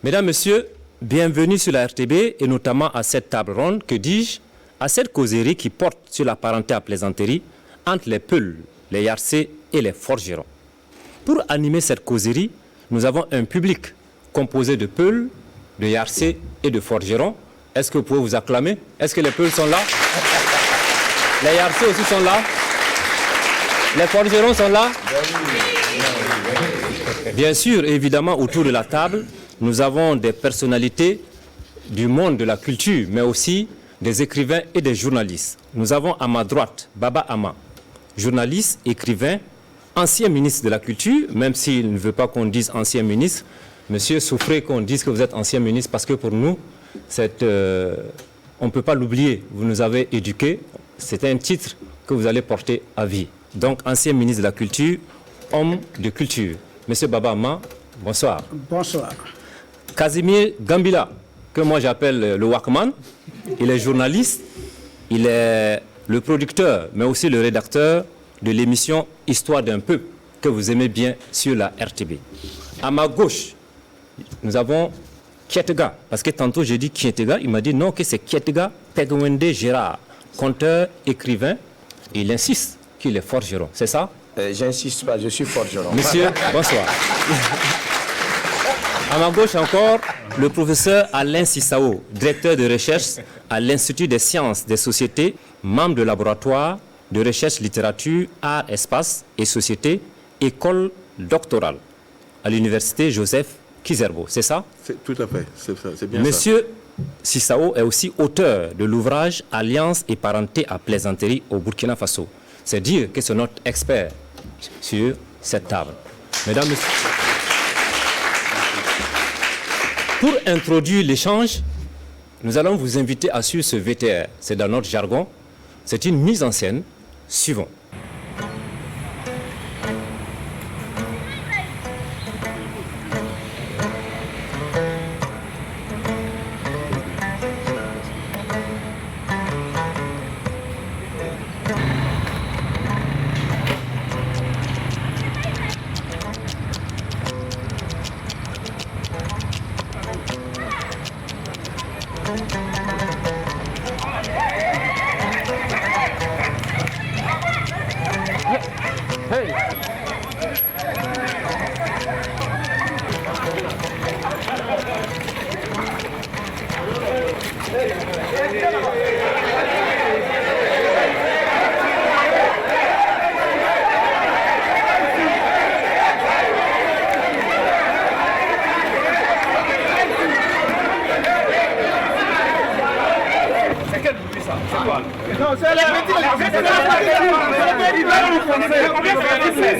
Mesdames, Messieurs, bienvenue sur la RTB et notamment à cette table ronde, que dis-je, à cette causerie qui porte sur la parenté à plaisanterie entre les Peuls, les Yarcés et les forgerons. Pour animer cette causerie, nous avons un public composé de Peuls, de Yarcés et de forgerons. Est-ce que vous pouvez vous acclamer? Est-ce que les Peuls sont là? Les Yarcés aussi sont là? Les forgerons sont là? Bien sûr, évidemment, autour de la table, nous avons des personnalités du monde de la culture, mais aussi des écrivains et des journalistes. Nous avons à ma droite Baba Ama, journaliste, écrivain, ancien ministre de la Culture, même s'il ne veut pas qu'on dise ancien ministre. Monsieur, souffrez qu'on dise que vous êtes ancien ministre, parce que pour nous, on ne peut pas l'oublier. Vous nous avez éduqués. C'est un titre que vous allez porter à vie. Donc, ancien ministre de la Culture, homme de culture. Monsieur Baba Ama, bonsoir. Bonsoir. Casimir Gambila, que moi j'appelle le Walkman, il est journaliste, il est le producteur, mais aussi le rédacteur de l'émission Histoire d'un peuple, que vous aimez bien sur la RTB. À ma gauche, nous avons Kietega, parce que tantôt j'ai dit Kietega, il m'a dit non, que c'est Kietega Pegwende Gérard, conteur, écrivain, et il insiste qu'il est forgeron, c'est ça? J'insiste pas, je suis forgeron. Monsieur, bonsoir. À ma gauche encore, le professeur Alain Sissao, directeur de recherche à l'Institut des sciences des sociétés, membre du laboratoire de recherche littérature, art, espace et société, école doctorale à l'université Joseph Kizerbo. C'est ça? Tout à fait, c'est bien Monsieur ça. Sissao est aussi auteur de l'ouvrage Alliance et parenté à plaisanterie au Burkina Faso. C'est dire que c'est notre expert sur cette table. Mesdames, Messieurs, pour introduire l'échange, nous allons vous inviter à suivre ce VTR. C'est dans notre jargon. C'est une mise en scène. Suivons.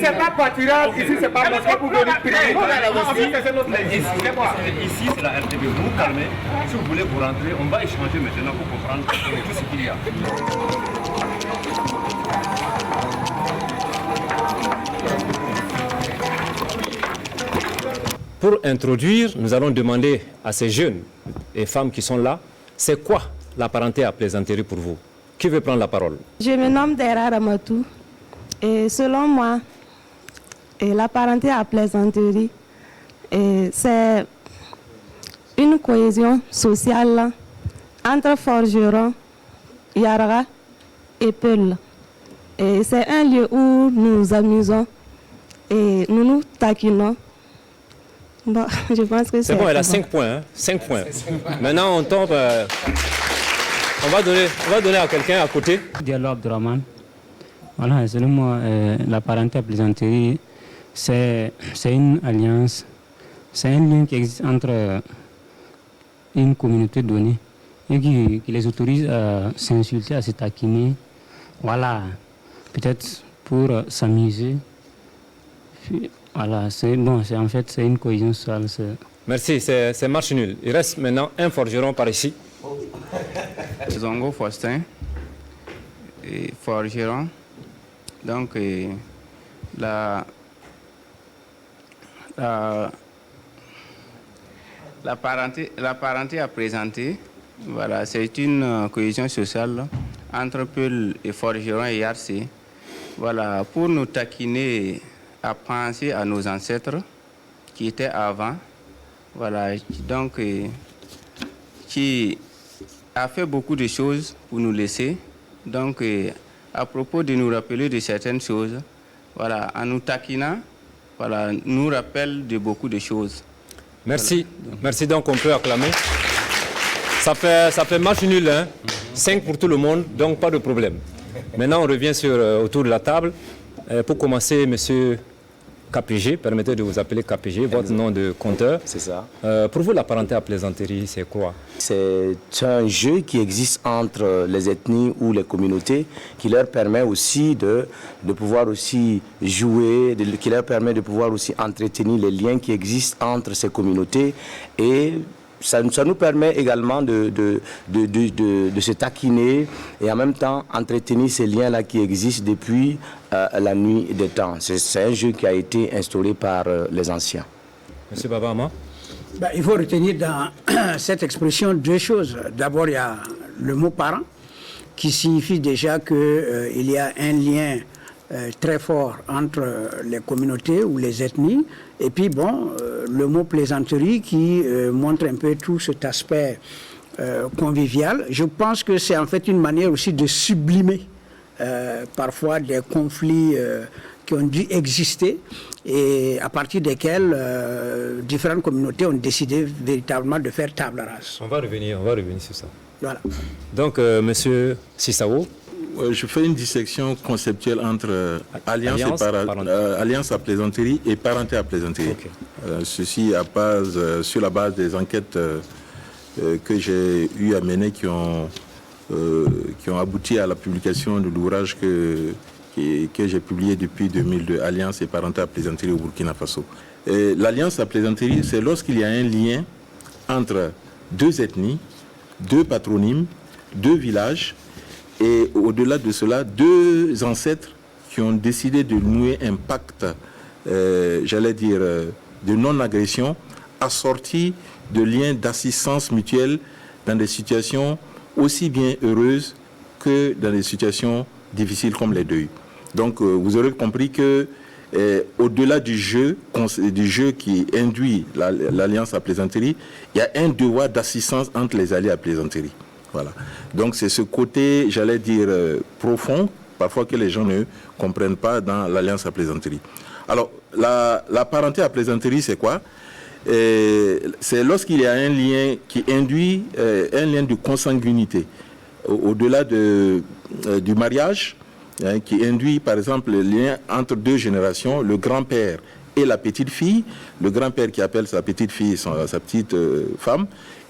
C'est pas pâturage, ici c'est pas mosquée pour venir prier. Ici c'est la RTB, vous vous calmez. Si vous voulez vous rentrer, on va échanger maintenant pour comprendre tout ce qu'il y a. Pour introduire, nous allons demander à ces jeunes et femmes qui sont là, c'est quoi la parenté à plaisanterie pour vous? Qui veut prendre la parole? Je me nomme Dera Ramatou et selon moi, la parenté à plaisanterie, c'est une cohésion sociale entre forgerons, Yara et Peul. C'est un lieu où nous nous amusons et nous nous taquinons. Bon, je pense que c'est bon, elle a 5 points. Hein? 5 points. Maintenant, on tombe. On va donner à quelqu'un à côté. Diallo Abdurrahman. Voilà, selon moi, la parenté à plaisanterie, c'est une alliance, c'est un lien qui existe entre une communauté donnée et qui les autorise à s'insulter, à se taquiner. Voilà, peut-être pour s'amuser. Voilà, c'est une cohésion sociale. Merci, c'est marche nulle. Il reste maintenant un forgeron par ici. Zongo Faustin, forgeron. Donc, la parenté à présenter, voilà, c'est une cohésion sociale entre Peul et forgeron et Yarcé. Voilà, pour nous taquiner à penser à nos ancêtres qui étaient avant, voilà, donc qui a fait beaucoup de choses pour nous laisser. Donc, à propos de nous rappeler de certaines choses, voilà, en nous taquinant, voilà, nous rappelle de beaucoup de choses. Merci. Voilà. Merci, donc on peut acclamer. Ça fait match nul, hein? 5 pour tout le monde, donc pas de problème. Maintenant, on revient autour de la table. Pour commencer, monsieur KPG, permettez de vous appeler KPG, votre nom de compteur. C'est ça. Pour vous, la parenté à plaisanterie, c'est quoi? C'est un jeu qui existe entre les ethnies ou les communautés qui leur permet aussi de pouvoir aussi jouer, qui leur permet de pouvoir aussi entretenir les liens qui existent entre ces communautés et ça nous permet également de se taquiner et en même temps entretenir ces liens-là qui existent depuis la nuit des temps. C'est un jeu qui a été instauré par les anciens. Monsieur Babama? Il faut retenir dans cette expression 2 choses. D'abord, il y a le mot parent qui signifie déjà qu'il y a un lien très fort entre les communautés ou les ethnies. Et puis, le mot plaisanterie qui montre un peu tout cet aspect convivial. Je pense que c'est en fait une manière aussi de sublimer parfois des conflits qui ont dû exister et à partir desquels différentes communautés ont décidé véritablement de faire table rase. On va revenir sur ça. Voilà. Donc, monsieur Sissao. Je fais une dissection conceptuelle entre alliance à plaisanterie et parenté à plaisanterie. Okay. Ceci sur la base des enquêtes que j'ai eu à mener qui ont abouti à la publication de l'ouvrage que j'ai publié depuis 2002, Alliance et parenté à plaisanterie au Burkina Faso. L'alliance à plaisanterie, c'est lorsqu'il y a un lien entre 2 ethnies, 2 patronymes, 2 villages, et au-delà de cela, 2 ancêtres qui ont décidé de nouer un pacte, de non-agression, assorti de liens d'assistance mutuelle dans des situations aussi bien heureuses que dans des situations difficiles comme les deuils. Donc, vous aurez compris que au-delà du jeu qui induit l'alliance à plaisanterie, il y a un devoir d'assistance entre les alliés à plaisanterie. Voilà. Donc c'est ce côté, profond, parfois que les gens ne comprennent pas dans l'alliance à plaisanterie. Alors, la parenté à plaisanterie, c'est quoi? C'est lorsqu'il y a un lien qui induit un lien de consanguinité, au-delà du mariage, qui induit par exemple le lien entre 2 générations, le grand-père et la petite-fille, le grand-père qui appelle sa petite-fille sa petite femme,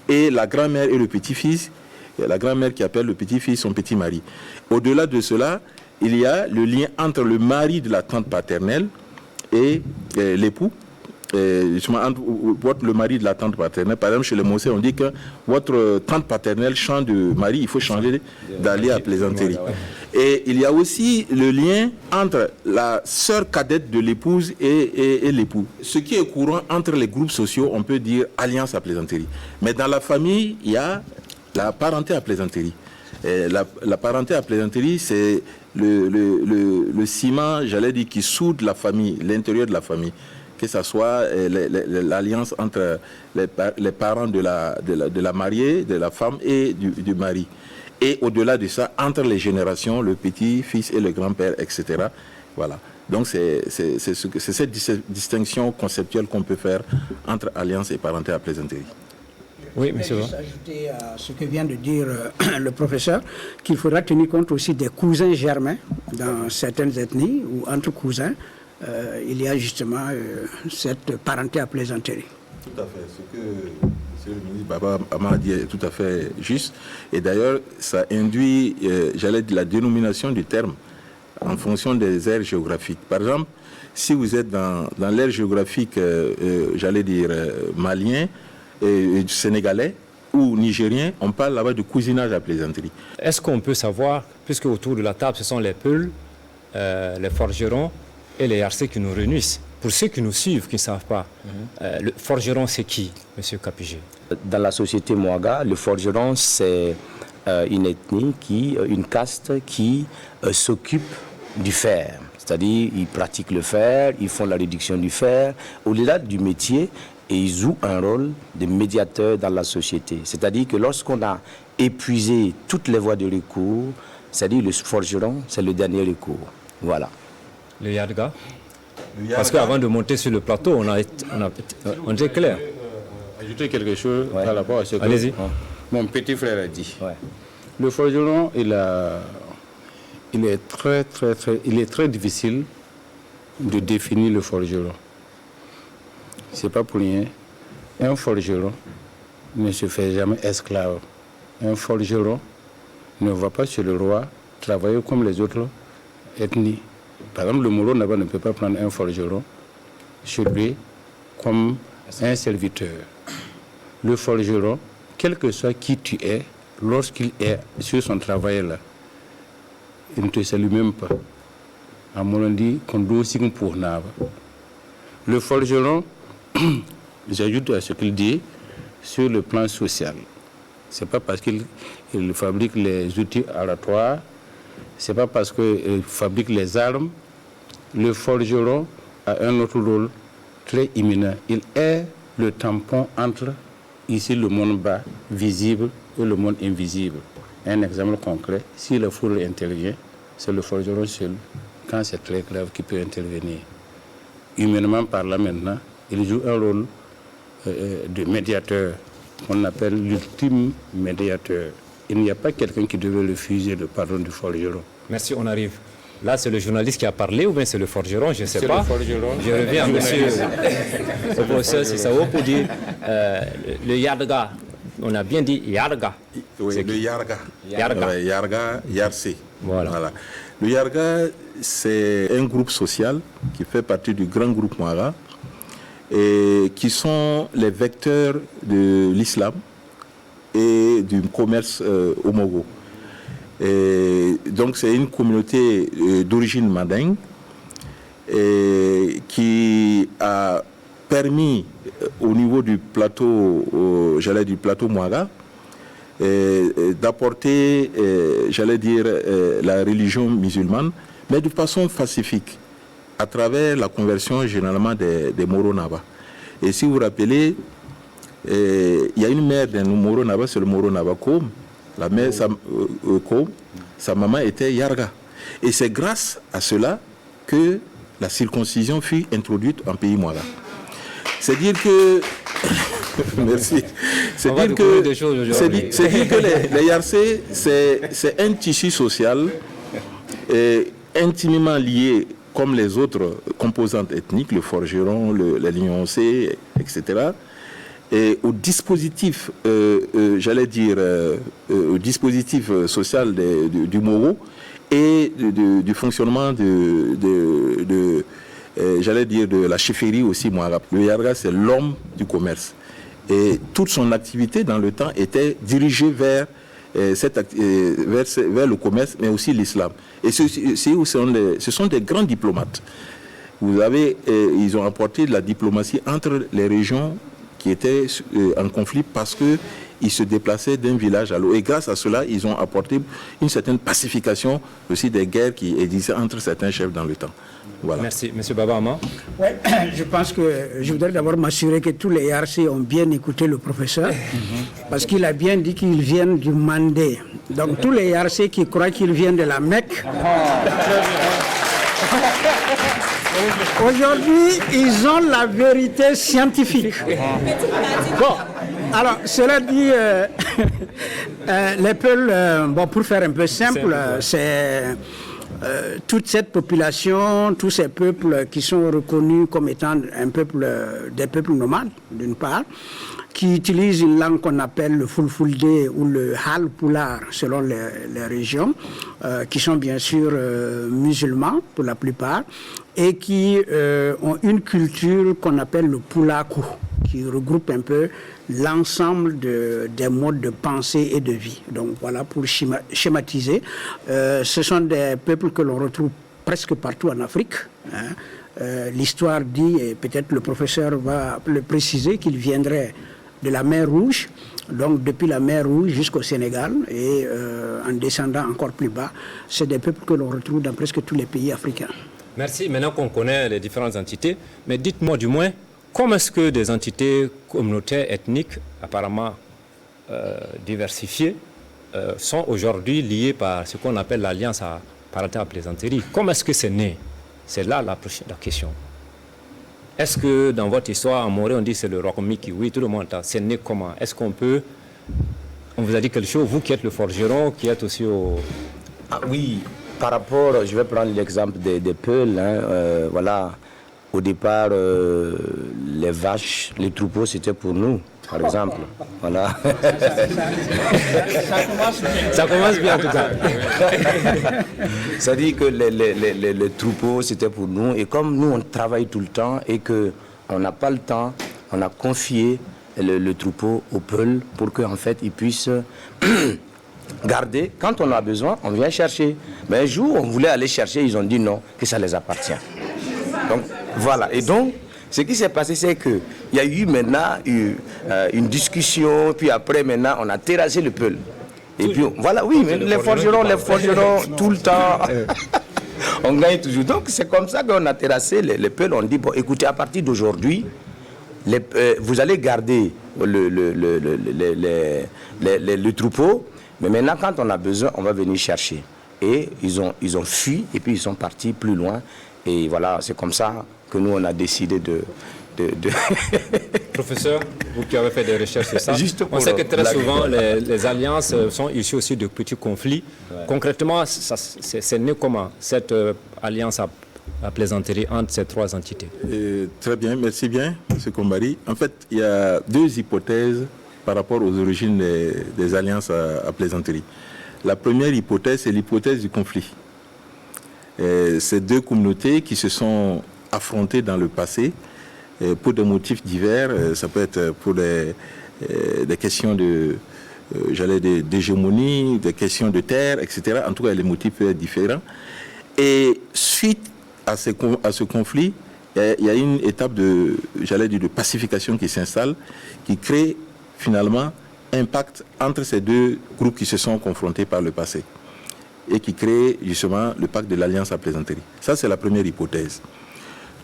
et la grand-mère et le petit-fils, la grand-mère qui appelle le petit-fils son petit-mari. Au-delà de cela, il y a le lien entre le mari de la tante paternelle et l'époux. Le mari de la tante paternelle, par exemple chez les Mossé, on dit que votre tante paternelle change de mari, il faut changer d'allié à plaisanterie. Et il y a aussi le lien entre la sœur cadette de l'épouse et l'époux. Ce qui est courant entre les groupes sociaux, on peut dire alliance à plaisanterie. Mais dans la famille, il y a la parenté à plaisanterie. La parenté à plaisanterie, c'est le ciment, qui soude la famille, l'intérieur de la famille. Que ce soit l'alliance entre les parents de la mariée, de la femme et du mari. Et au-delà de ça, entre les générations, le petit-fils et le grand-père, etc. Voilà. Donc c'est cette distinction conceptuelle qu'on peut faire entre alliance et parenté à plaisanterie. Oui, monsieur. Je vais juste ajouter à ce que vient de dire le professeur qu'il faudra tenir compte aussi des cousins germains dans certaines ethnies ou entre cousins. Il y a justement cette parenté à plaisanterie. Tout à fait. Ce que M. le ministre Baba Ama dit est tout à fait juste. Et d'ailleurs, ça induit, la dénomination du terme en fonction des aires géographiques. Par exemple, si vous êtes dans l'aire géographique, malien, et sénégalais ou nigérien, on parle là-bas de cousinage à plaisanterie. Est-ce qu'on peut savoir, puisque autour de la table, ce sont les Peuls, les forgerons et les Yarcés qui nous réunissent, pour ceux qui nous suivent, qui ne savent pas, le forgeron, c'est qui, M. Kapige? Dans la société Mouaga, le forgeron, c'est une ethnie, une caste qui s'occupe du fer. C'est-à-dire, ils pratiquent le fer, ils font la réduction du fer. Au-delà du métier, et ils jouent un rôle de médiateur dans la société. C'est-à-dire que lorsqu'on a épuisé toutes les voies de recours, c'est-à-dire le forgeron, c'est le dernier recours. Voilà. Le Yardga. Parce qu'avant de monter sur le plateau, on était clair. Ajouter quelque chose par rapport à ce que mon petit frère a dit. Ouais. Le forgeron, il est très difficile de définir le forgeron. C'est pas pour rien. Un forgeron ne se fait jamais esclave. Un forgeron ne va pas chez le roi travailler comme les autres ethnies. Par exemple, le Moro Naba ne peut pas prendre un forgeron chez lui comme un serviteur. Le forgeron, quel que soit qui tu es, lorsqu'il est sur son travail là, il ne te salue même pas. À mon dit qu'on doit aussi pour Naba. Le forgeron, j'ajoute à ce qu'il dit, sur le plan social. C'est pas parce qu'il fabrique les outils aratoires, c'est pas parce qu'il fabrique les armes. Le forgeron a un autre rôle très imminent. Il est le tampon entre ici le monde bas, visible, et le monde invisible. Un exemple concret, si le four intervient, c'est le forgeron seul, quand c'est très grave, qui peut intervenir. Humainement parlant maintenant, il joue un rôle de médiateur, qu'on appelle l'ultime médiateur. Il n'y a pas quelqu'un qui devait refuser le pardon du forgeron. Merci, on arrive. Là, c'est le journaliste qui a parlé ou bien c'est le forgeron, je ne sais pas. C'est le forgeron. Je reviens à monsieur le professeur Sissao pour dire le Yardga. On a bien dit Yardga. Oui, le Yarga. Yarga. Ouais, Yarga, Yarse. Voilà. Le Yarga, c'est un groupe social qui fait partie du grand groupe Mara et qui sont les vecteurs de l'islam et du commerce au Mogo. Et donc c'est une communauté d'origine mandingue qui a permis au niveau du plateau, du plateau Mouaga, d'apporter, la religion musulmane, mais de façon pacifique, à travers la conversion généralement des Moro Naba. Et si vous vous rappelez, il y a une mère d'un Moro Naba, c'est le Moro Naba Kom. La mère, sa maman était Yarga. Et c'est grâce à cela que la circoncision fut introduite en pays Mouaga. C'est dire que... Merci. C'est dire que les Yarsé, c'est un tissu social intimement lié, comme les autres composantes ethniques, le forgeron, les lioncé, etc., et au dispositif, au dispositif social du Moro et du fonctionnement de la chefferie aussi Mouara. Le Yarga, c'est l'homme du commerce. Et toute son activité dans le temps était dirigée vers le commerce, mais aussi l'islam. Et ce sont des grands diplomates. Ils ont apporté de la diplomatie entre les régions qui étaient en conflit parce qu'ils se déplaçaient d'un village à l'autre. Et grâce à cela, ils ont apporté une certaine pacification aussi des guerres qui existaient entre certains chefs dans le temps. Voilà. Merci. Monsieur Babama. Oui, je pense que je voudrais d'abord m'assurer que tous les Yarsi ont bien écouté le professeur, parce qu'il a bien dit qu'ils viennent du Mandé. Donc tous les Yarsi qui croient qu'ils viennent de la Mecque, aujourd'hui, ils ont la vérité scientifique. Bon, alors, cela dit, les peuples, pour faire un peu simple, c'est toute cette population, tous ces peuples qui sont reconnus comme étant des peuples nomades, d'une part, qui utilisent une langue qu'on appelle le Fulfulde ou le Halpular, selon les régions, qui sont bien sûr musulmans pour la plupart, et qui ont une culture qu'on appelle le Pulaku, qui regroupe un peu l'ensemble des modes de pensée et de vie. Donc voilà, pour schématiser, ce sont des peuples que l'on retrouve presque partout en Afrique. L'histoire dit, et peut-être le professeur va le préciser, qu'ils viendraient de la mer Rouge, donc depuis la mer Rouge jusqu'au Sénégal, et en descendant encore plus bas, c'est des peuples que l'on retrouve dans presque tous les pays africains. Merci. Maintenant qu'on connaît les différentes entités, mais dites-moi du moins, comment est-ce que des entités communautaires, ethniques, apparemment diversifiées, sont aujourd'hui liées par ce qu'on appelle l'alliance à parenté à plaisanterie? Comment est-ce que c'est né? C'est là la question. Est-ce que dans votre histoire, en Morée, on dit c'est le Rokomiki? Oui, tout le monde entend. C'est né comment? Est-ce qu'on peut... On vous a dit quelque chose, vous qui êtes le forgeron, qui êtes aussi au... Ah, oui, par rapport, je vais prendre l'exemple des Peuls. Voilà, au départ, les vaches, les troupeaux, c'était pour nous, par exemple. Voilà. Ça commence bien en tout cas. Ça dit que les troupeaux, c'était pour nous. Et comme nous, on travaille tout le temps et qu'on n'a pas le temps, on a confié le troupeau aux Peuls pour qu'en fait, ils puissent garder. Quand on a besoin, on vient chercher. Mais un jour, on voulait aller chercher, ils ont dit non, que ça les appartient. Donc, voilà. Et donc, ce qui s'est passé, c'est qu'il y a eu maintenant une discussion, puis après, maintenant, on a terrassé le Peul. Et puis, voilà, oui, mais les forgerons, tout le temps, on gagne toujours. Donc, c'est comme ça qu'on a terrassé les Peuls. On dit, bon, écoutez, à partir d'aujourd'hui, vous allez garder le troupeau, mais maintenant, quand on a besoin, on va venir chercher. Et ils ont fui, et puis ils sont partis plus loin. Et voilà, c'est comme ça que nous, on a décidé de... Professeur, vous qui avez fait des recherches sur ça, on sait que très souvent, les alliances sont issues aussi de petits conflits. Ouais. Concrètement, c'est né comment, cette alliance à plaisanterie entre ces trois entités? Très bien, merci bien, M. Kombari. En fait, il y a deux hypothèses par rapport aux origines des alliances à plaisanterie. La première hypothèse, c'est l'hypothèse du conflit. Ces deux communautés qui se sont affrontées dans le passé pour des motifs divers, ça peut être pour des questions d'hégémonie, des questions de terre, etc. En tout cas, les motifs peuvent être différents. Et suite à ce conflit, il y a une étape de pacification qui s'installe, qui crée finalement un pacte entre ces deux groupes qui se sont confrontés par le passé et qui crée justement le pacte de l'Alliance à plaisanterie. Ça, c'est la première hypothèse.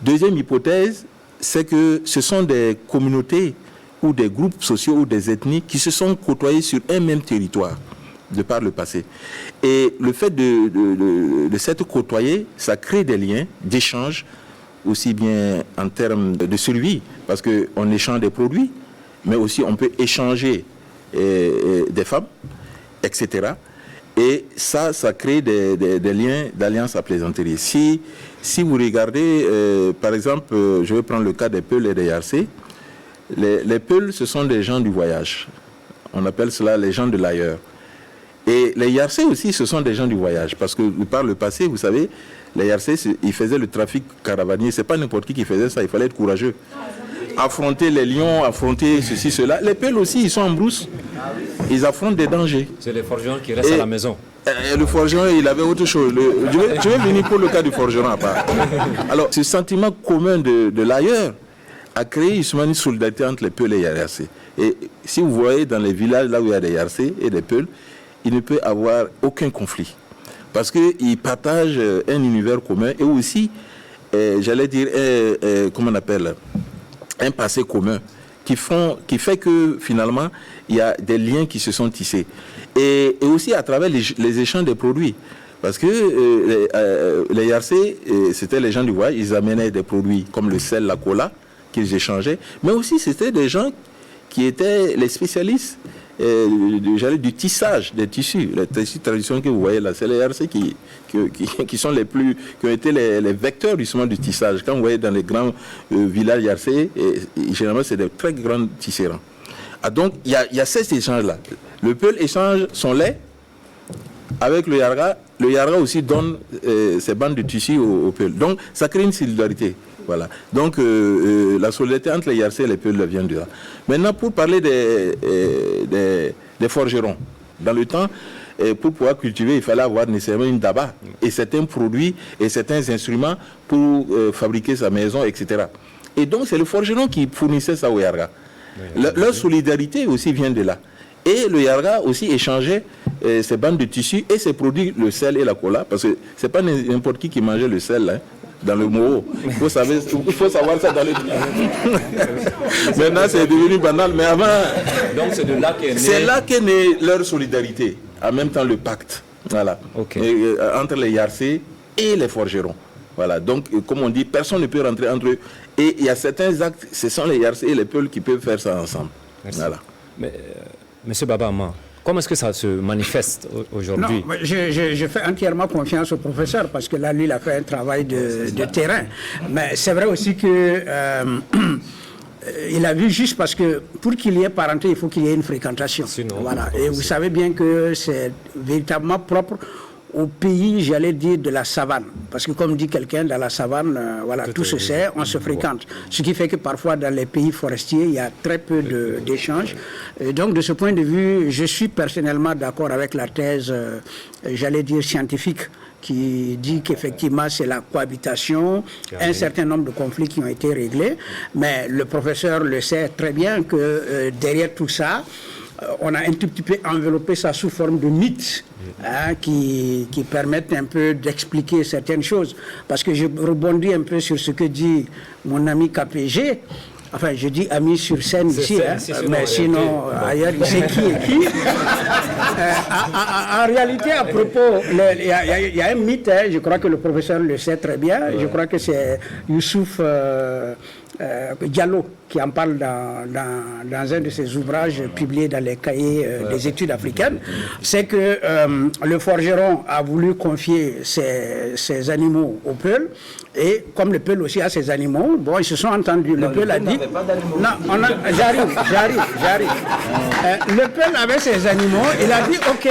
Deuxième hypothèse, c'est que ce sont des communautés ou des groupes sociaux ou des ethnies qui se sont côtoyés sur un même territoire de par le passé. Et le fait de s'être côtoyés, ça crée des liens d'échange, aussi bien en termes de survie, parce qu'on échange des produits, mais aussi on peut échanger des femmes, etc. Et ça crée des liens d'alliance à plaisanterie. Si vous regardez, par exemple, je vais prendre le cas des Peuls et des Yarcé. Les Peuls, ce sont des gens du voyage. On appelle cela les gens de l'ailleurs. Et les Yarcé aussi, ce sont des gens du voyage. Parce que par le passé, vous savez, les Yarcé, ils faisaient le trafic caravanier. Ce n'est pas n'importe qui faisait ça, il fallait être courageux. Affronter les lions, affronter ceci, cela. Les Peuls aussi, ils sont en brousse. Ils affrontent des dangers. C'est les forgerons qui restent à la maison. Le forgeron, il avait autre chose. Je vais venir pour le cas du forgeron à part. Alors, ce sentiment commun de l'ailleurs a créé justement une solidarité entre les Peuls et les Yarcé. Et si vous voyez dans les villages là où il y a des Yarcé et des Peuls, il ne peut y avoir aucun conflit. Parce qu'ils partagent un univers commun et aussi, comment on appelle, un passé commun qui fait que finalement il y a des liens qui se sont tissés et aussi à travers les échanges de produits, parce que les Yarcé, c'était les gens du voyage, ils amenaient des produits comme le sel, la cola qu'ils échangeaient, mais aussi c'était des gens qui étaient les spécialistes du tissage des tissus, les tissus traditionnels que vous voyez là, c'est les Yarcé qui sont qui ont été les vecteurs justement du tissage. Quand vous voyez dans les grands villages Yarcé, généralement c'est des très grands tisserands. Ah, donc il y a cet échange-là. Le Peul échange son lait avec le Yarga. Le Yarga aussi donne ses bandes de tissu au Peul. Donc ça crée une solidarité. Voilà. Donc la solidarité entre les Yarcé et les Peuls vient de là. Maintenant, pour parler des forgerons, dans le temps, pour pouvoir cultiver, il fallait avoir nécessairement une daba et certains produits et certains instruments pour fabriquer sa maison, etc. Et donc c'est le forgeron qui fournissait ça au Yarga. Leur solidarité aussi vient de là. Et le Yarga aussi échangeait ses bandes de tissu et ses produits, le sel et la cola, parce que c'est pas n'importe qui mangeait le sel, hein. dans le mot. Il faut savoir ça dans le... Maintenant, c'est devenu banal, mais avant... Donc, c'est de là qu'est né... C'est là qu'est née leur solidarité, en même temps le pacte. Voilà. Et, entre les Yarcés et les forgerons. Voilà. Donc, comme on dit, personne ne peut rentrer entre eux. Et il y a certains actes, ce sont les Yarcés et les Peuls qui peuvent faire ça ensemble. Merci. Voilà. Mais, Monsieur Babama, comment est-ce que ça se manifeste aujourd'hui? Non, je fais entièrement confiance au professeur parce que là, lui, il a fait un travail de terrain. Mais c'est vrai aussi que il a vu juste parce que pour qu'il y ait parenté, il faut qu'il y ait une fréquentation. Sinon, voilà. Et vous savez bien que c'est véritablement propre au pays, j'allais dire, de la savane. Parce que comme dit quelqu'un, dans la savane, voilà, tout se sait, on se fréquente. Ce qui fait que parfois, dans les pays forestiers, il y a très peu d'échanges. Donc, de ce point de vue, je suis personnellement d'accord avec la thèse, j'allais dire, scientifique, qui dit qu'effectivement, c'est la cohabitation, un certain nombre de conflits qui ont été réglés. Mais le professeur le sait très bien que derrière tout ça, on a un tout petit peu enveloppé ça sous forme de mythes qui permettent un peu d'expliquer certaines choses. Parce que je rebondis un peu sur ce que dit mon ami KPG. Enfin, je dis ami sur scène ici, mais sinon, ailleurs, il sait qui est qui. En réalité, à propos, il y a un mythe, je crois que le professeur le sait très bien, je crois que c'est Youssouf Diallo qui en parle dans un de ses ouvrages publiés dans les cahiers des études africaines, c'est que le forgeron a voulu confier ses animaux au Peul, et comme le Peul aussi a ses animaux, bon, ils se sont entendus. Le Peul a dit... Non, j'arrive. Le Peul avait ses animaux, il a dit, ok,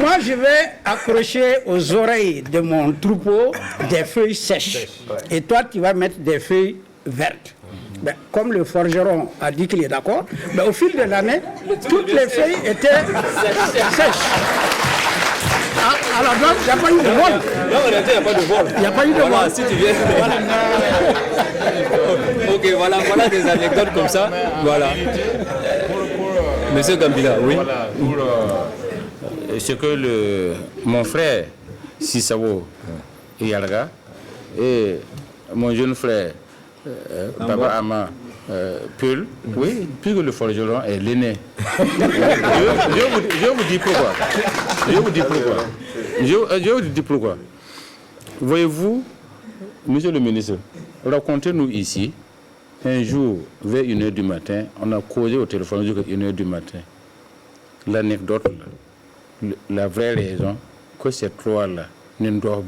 moi je vais accrocher aux oreilles de mon troupeau des feuilles sèches, et toi tu vas mettre des feuilles vertes. Ben, comme le forgeron a dit qu'il est d'accord, ben, au fil de l'année, toutes les feuilles étaient sèches. Alors donc, il n'y a pas eu de vol. Non, en réalité, il n'y a pas de vol. Il n'y a pas eu de vol. Voilà, si tu viens... Ok, voilà des anecdotes comme ça. Voilà. Monsieur Gambila, oui. Voilà, pour ce que mon frère Sissao Yalga et mon jeune frère Papa Ama Peul, oui, puisque le forgeron est l'aîné. Je vous dis pourquoi. Je vous dis pourquoi. Voyez-vous, monsieur le ministre, racontez-nous ici, un jour, vers 1h du matin, on a causé au téléphone jusqu'à 1h du matin. L'anecdote, la vraie raison, que ces trois-là ne doivent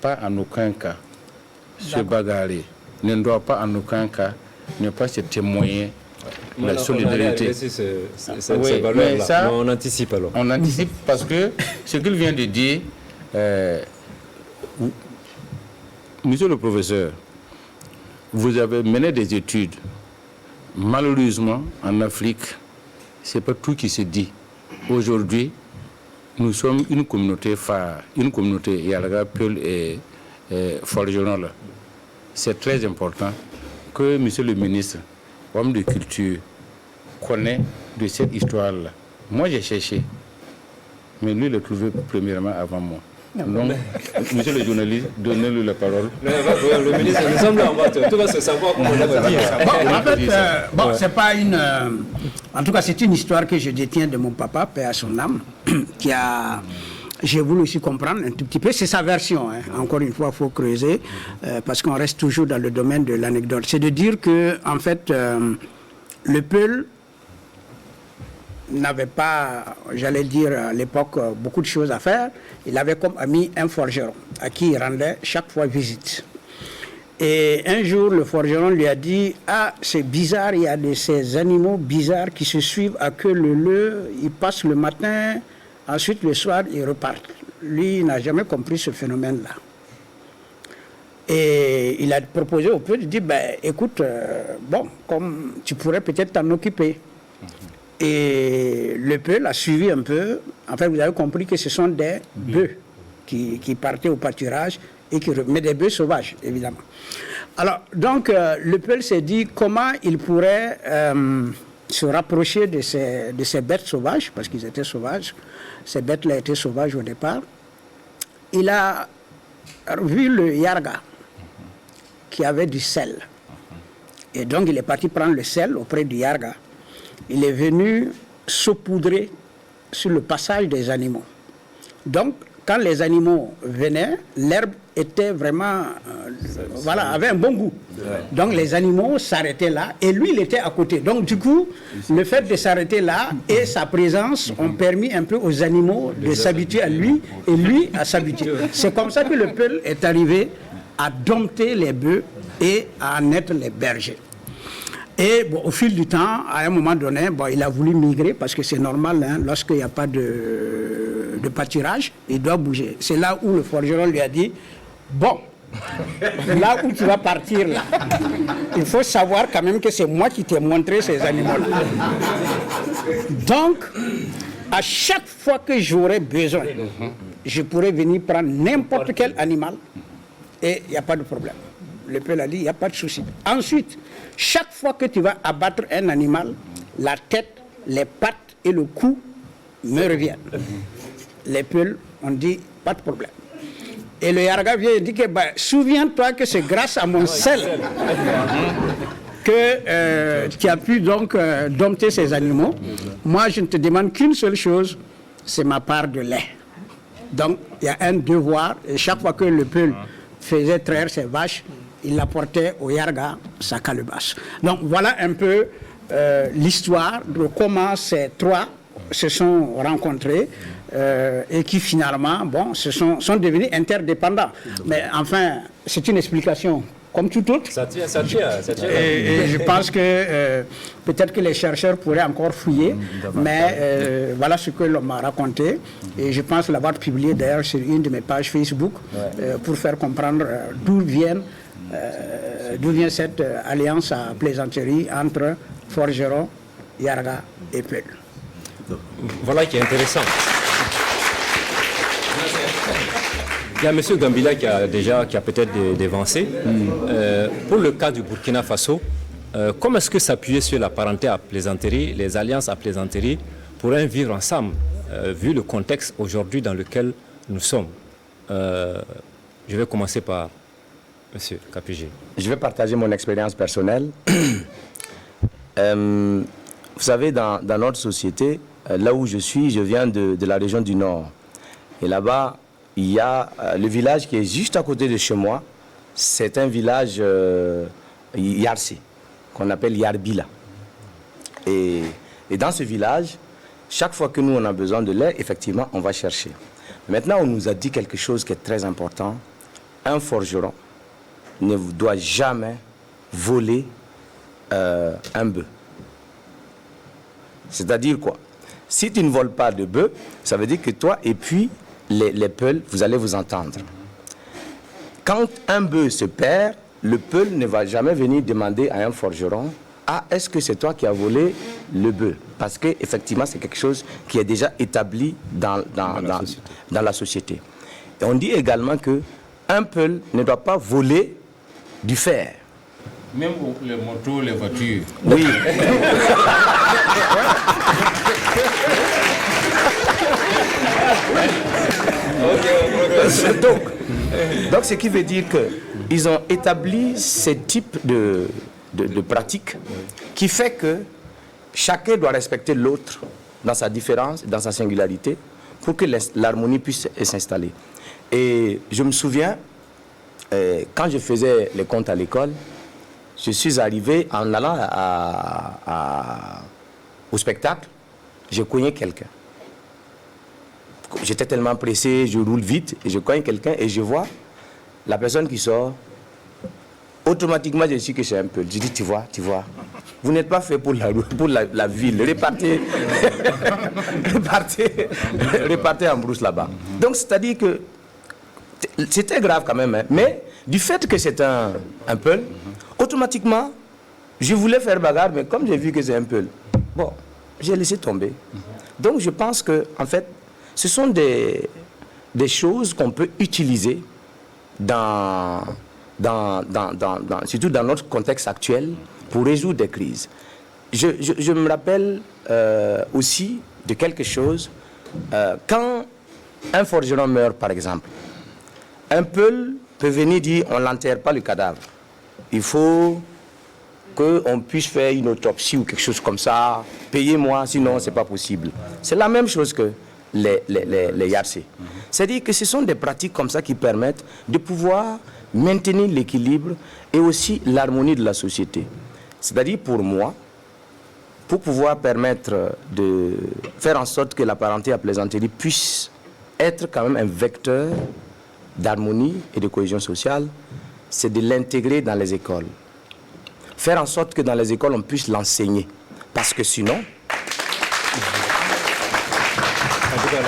pas en aucun cas se bagarrer, ne doivent pas en aucun cas ne pas se témoigner la solidarité. Oui, mais ça, on anticipe alors. On anticipe parce que ce qu'il vient de dire, monsieur le professeur, vous avez mené des études. Malheureusement, en Afrique, ce n'est pas tout qui se dit. Aujourd'hui, nous sommes une communauté phare, une communauté Yalga, Peul et forgeron. C'est très important que monsieur le ministre, homme de culture, connaît de cette histoire-là. Moi, j'ai cherché, mais lui, il l'a trouvé premièrement avant moi. Donc, monsieur le journaliste, donnez-lui la parole. Le ministre, nous sommes là, tout va se savoir comment on va dire. En fait, c'est pas une... en tout cas, c'est une histoire que je détiens de mon papa, paix à son âme, qui a... J'ai voulu aussi comprendre un tout petit peu, c'est sa version, hein. Encore une fois, il faut creuser, parce qu'on reste toujours dans le domaine de l'anecdote. C'est de dire que, en fait, le Peul n'avait pas, j'allais dire à l'époque, beaucoup de choses à faire. Il avait comme ami un forgeron, à qui il rendait chaque fois visite. Et un jour, le forgeron lui a dit, « Ah, c'est bizarre, il y a de ces animaux bizarres qui se suivent à queue leu-leu, ils passent le matin... » Ensuite, le soir, ils repartent. Lui, il n'a jamais compris ce phénomène-là. Et il a proposé au Peul, il dit, ben, écoute, bon, comme tu pourrais peut-être t'en occuper. Et le Peul a suivi un peu. En fait, vous avez compris que ce sont des bœufs qui partaient au pâturage, mais des bœufs sauvages, évidemment. Alors, donc, le Peul s'est dit comment il pourrait se rapprocher de ces bêtes sauvages, parce qu'ils étaient sauvages. Ces bêtes-là étaient sauvages au départ. Il a vu le Yarga. qui avait du sel. Et donc il est parti prendre le sel auprès du Yarga. Il est venu saupoudrer sur le passage des animaux. Donc quand les animaux venaient, l'herbe était vraiment, avait un bon goût. Donc les animaux s'arrêtaient là et lui il était à côté. Donc du coup, le fait de s'arrêter là et sa présence ont permis un peu aux animaux de s'habituer à lui et lui à s'habituer. C'est comme ça que le Peul est arrivé à dompter les bœufs et à en être les bergers. Et bon, au fil du temps, à un moment donné, il a voulu migrer parce que c'est normal, hein, lorsqu'il n'y a pas de pâturage, il doit bouger. C'est là où le forgeron lui a dit, bon, là où tu vas partir, là, il faut savoir quand même que c'est moi qui t'ai montré ces animaux-là. Donc, à chaque fois que j'aurai besoin, je pourrais venir prendre n'importe quel animal et il n'y a pas de problème. Le Peul a dit, il n'y a pas de souci. Ensuite, chaque fois que tu vas abattre un animal, la tête, les pattes et le cou me reviennent. Les Peuls ont dit, pas de problème. Et le Yarga vient et dit que, souviens-toi que c'est grâce à mon sel que tu as pu donc dompter ces animaux. Moi, je ne te demande qu'une seule chose, c'est ma part de lait. Donc, il y a un devoir, et chaque fois que le Peul faisait traire ses vaches, il apportait au Yarga sa calebasse. Donc voilà un peu l'histoire de comment ces trois se sont rencontrés et qui finalement sont devenus interdépendants. Mais enfin, c'est une explication comme tout autre. Ça tient. Et je pense que peut-être que les chercheurs pourraient encore fouiller, mais voilà ce que l'on m'a raconté. Et je pense l'avoir publié d'ailleurs sur une de mes pages Facebook pour faire comprendre d'où vient cette alliance à plaisanterie entre forgeron, Yarga et Peul. Voilà qui est intéressant. Il y a M. Gambila qui a peut-être dévancé. Pour le cas du Burkina Faso, comment est-ce que s'appuyer sur la parenté à plaisanterie, les alliances à plaisanterie, pourraient vivre ensemble, vu le contexte aujourd'hui dans lequel nous sommes? Je vais commencer par M. Kapigi. Je vais partager mon expérience personnelle. Vous savez, dans notre société, là où je suis, je viens de la région du Nord. Et là-bas, il y a le village qui est juste à côté de chez moi. C'est un village Yarsi, qu'on appelle Yarbila. Et dans ce village, chaque fois que nous on a besoin de lait, effectivement, on va chercher. Maintenant, on nous a dit quelque chose qui est très important. Un forgeron ne doit jamais voler un bœuf. C'est-à-dire quoi? Si tu ne voles pas de bœuf, ça veut dire que toi et puis les Peuls, vous allez vous entendre. Quand un bœuf se perd, le Peul ne va jamais venir demander à un forgeron « Ah, est-ce que c'est toi qui as volé le bœuf ?» Parce qu'effectivement, c'est quelque chose qui est déjà établi dans la société. Et on dit également qu'un Peul ne doit pas voler du fer. Même les motos, les voitures. Oui. Donc, ce qui veut dire qu'ils ont établi ce type de pratique qui fait que chacun doit respecter l'autre dans sa différence, dans sa singularité, pour que l'harmonie puisse s'installer. Et je me souviens, quand je faisais les comptes à l'école, je suis arrivé en allant au spectacle, je connais quelqu'un. J'étais tellement pressé, je roule vite, et je connais quelqu'un et je vois la personne qui sort. Automatiquement, je suis que c'est un peu. Je dis, tu vois, vous n'êtes pas fait pour la ville. Répartez en brousse là-bas. Donc, c'est-à-dire que c'était grave quand même, hein, mais du fait que c'est un Peul, automatiquement, je voulais faire bagarre, mais comme j'ai vu que c'est un Peul, bon, j'ai laissé tomber. Donc, je pense que, en fait, ce sont des choses qu'on peut utiliser surtout dans notre contexte actuel pour résoudre des crises. Je me rappelle aussi de quelque chose. Quand un forgeron meurt, par exemple, un Peul peut venir dire on n'enterre pas le cadavre. il faut qu'on puisse faire une autopsie ou quelque chose comme ça. Payez-moi, sinon c'est pas possible. C'est la même chose que les YARC. C'est-à-dire que ce sont des pratiques comme ça qui permettent de pouvoir maintenir l'équilibre et aussi l'harmonie de la société. C'est-à-dire pour moi, pour pouvoir permettre de faire en sorte que la parenté à plaisanterie puisse être quand même un vecteur d'harmonie et de cohésion sociale, c'est de l'intégrer dans les écoles. Faire en sorte que dans les écoles, on puisse l'enseigner. Parce que sinon... En tout cas,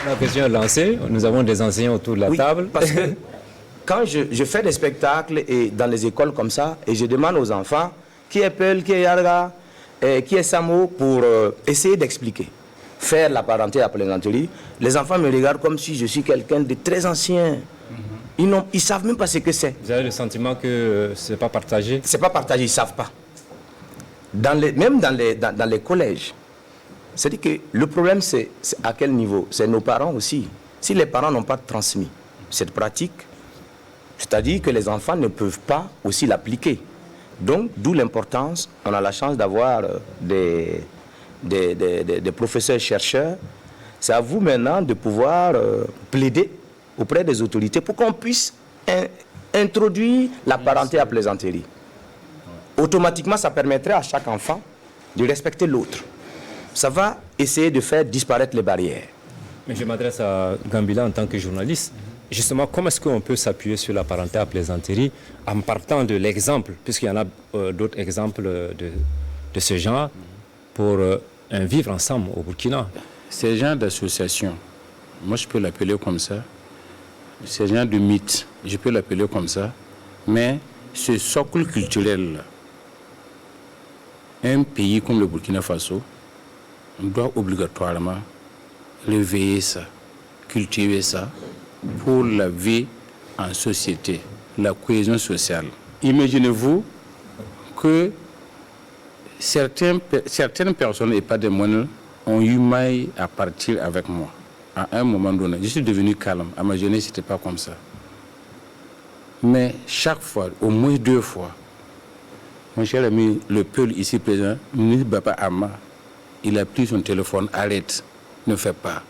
la question est lancée. Nous avons des enseignants autour de la table. Parce que quand je fais des spectacles et dans les écoles comme ça, et je demande aux enfants qui est Peul, qui est Yarga, qui est Samo, pour essayer d'expliquer. Faire la parenté à plaisanterie, les enfants me regardent comme si je suis quelqu'un de très ancien. Ils ne savent même pas ce que c'est. Vous avez le sentiment que ce n'est pas partagé? Ce n'est pas partagé, ils ne savent pas. Même dans les collèges. C'est-à-dire que le problème, c'est à quel niveau? C'est nos parents aussi. Si les parents n'ont pas transmis cette pratique, c'est-à-dire que les enfants ne peuvent pas aussi l'appliquer. Donc, d'où l'importance, on a la chance d'avoir des professeurs chercheurs. C'est à vous maintenant de pouvoir plaider auprès des autorités pour qu'on puisse introduire la parenté à plaisanterie. Automatiquement, ça permettrait à chaque enfant de respecter l'autre. Ça va essayer de faire disparaître les barrières. Mais je m'adresse à Gambila en tant que journaliste. Justement, comment est-ce qu'on peut s'appuyer sur la parenté à plaisanterie en partant de l'exemple, puisqu'il y en a d'autres exemples de ce genre, pour un vivre ensemble au Burkina? Ces genres d'associations, moi je peux l'appeler comme ça, ces genres de mythes, je peux l'appeler comme ça, mais ce socle culturel, un pays comme le Burkina Faso doit obligatoirement réveiller ça, cultiver ça, pour la vie en société, la cohésion sociale. Imaginez-vous que certaines personnes, et pas des moindres, ont eu maille à partir avec moi. À un moment donné, je suis devenu calme. À ma jeunesse, ce n'était pas comme ça. Mais chaque fois, au moins 2 fois, mon cher ami, le Peul ici présent, le ministre Baba Ama, il a pris son téléphone, arrête, ne fais pas.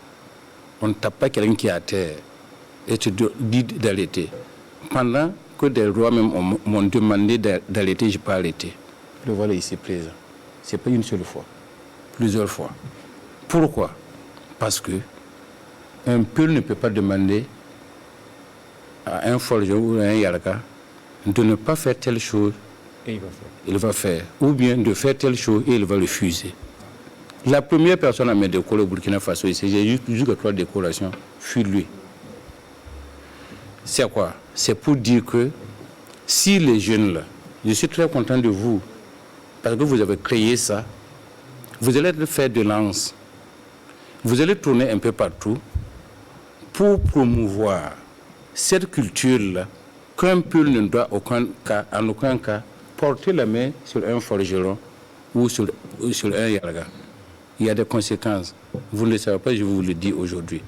On ne tape pas quelqu'un qui est à terre et te dit d'arrêter. Pendant que des rois même m'ont demandé d'arrêter, je n'ai pas arrêté. Le voilà ici présent. Ce n'est pas une seule fois, plusieurs fois. Pourquoi? Parce que un Peul ne peut pas demander à un forgeron ou à un Yarga de ne pas faire telle chose, et il va faire. Ou bien de faire telle chose et il va refuser. La première personne à me décorer au Burkina Faso, j'ai eu que 3 décorations, fut lui. C'est quoi? C'est pour dire que si les jeunes là, je suis très content de vous, parce que vous avez créé ça, vous allez faire de lance. Vous allez tourner un peu partout pour promouvoir cette culture-là, qu'un Peul ne doit en aucun cas porter la main sur un forgeron ou sur un Yarga. Il y a des conséquences. Vous ne le savez pas, je vous le dis aujourd'hui.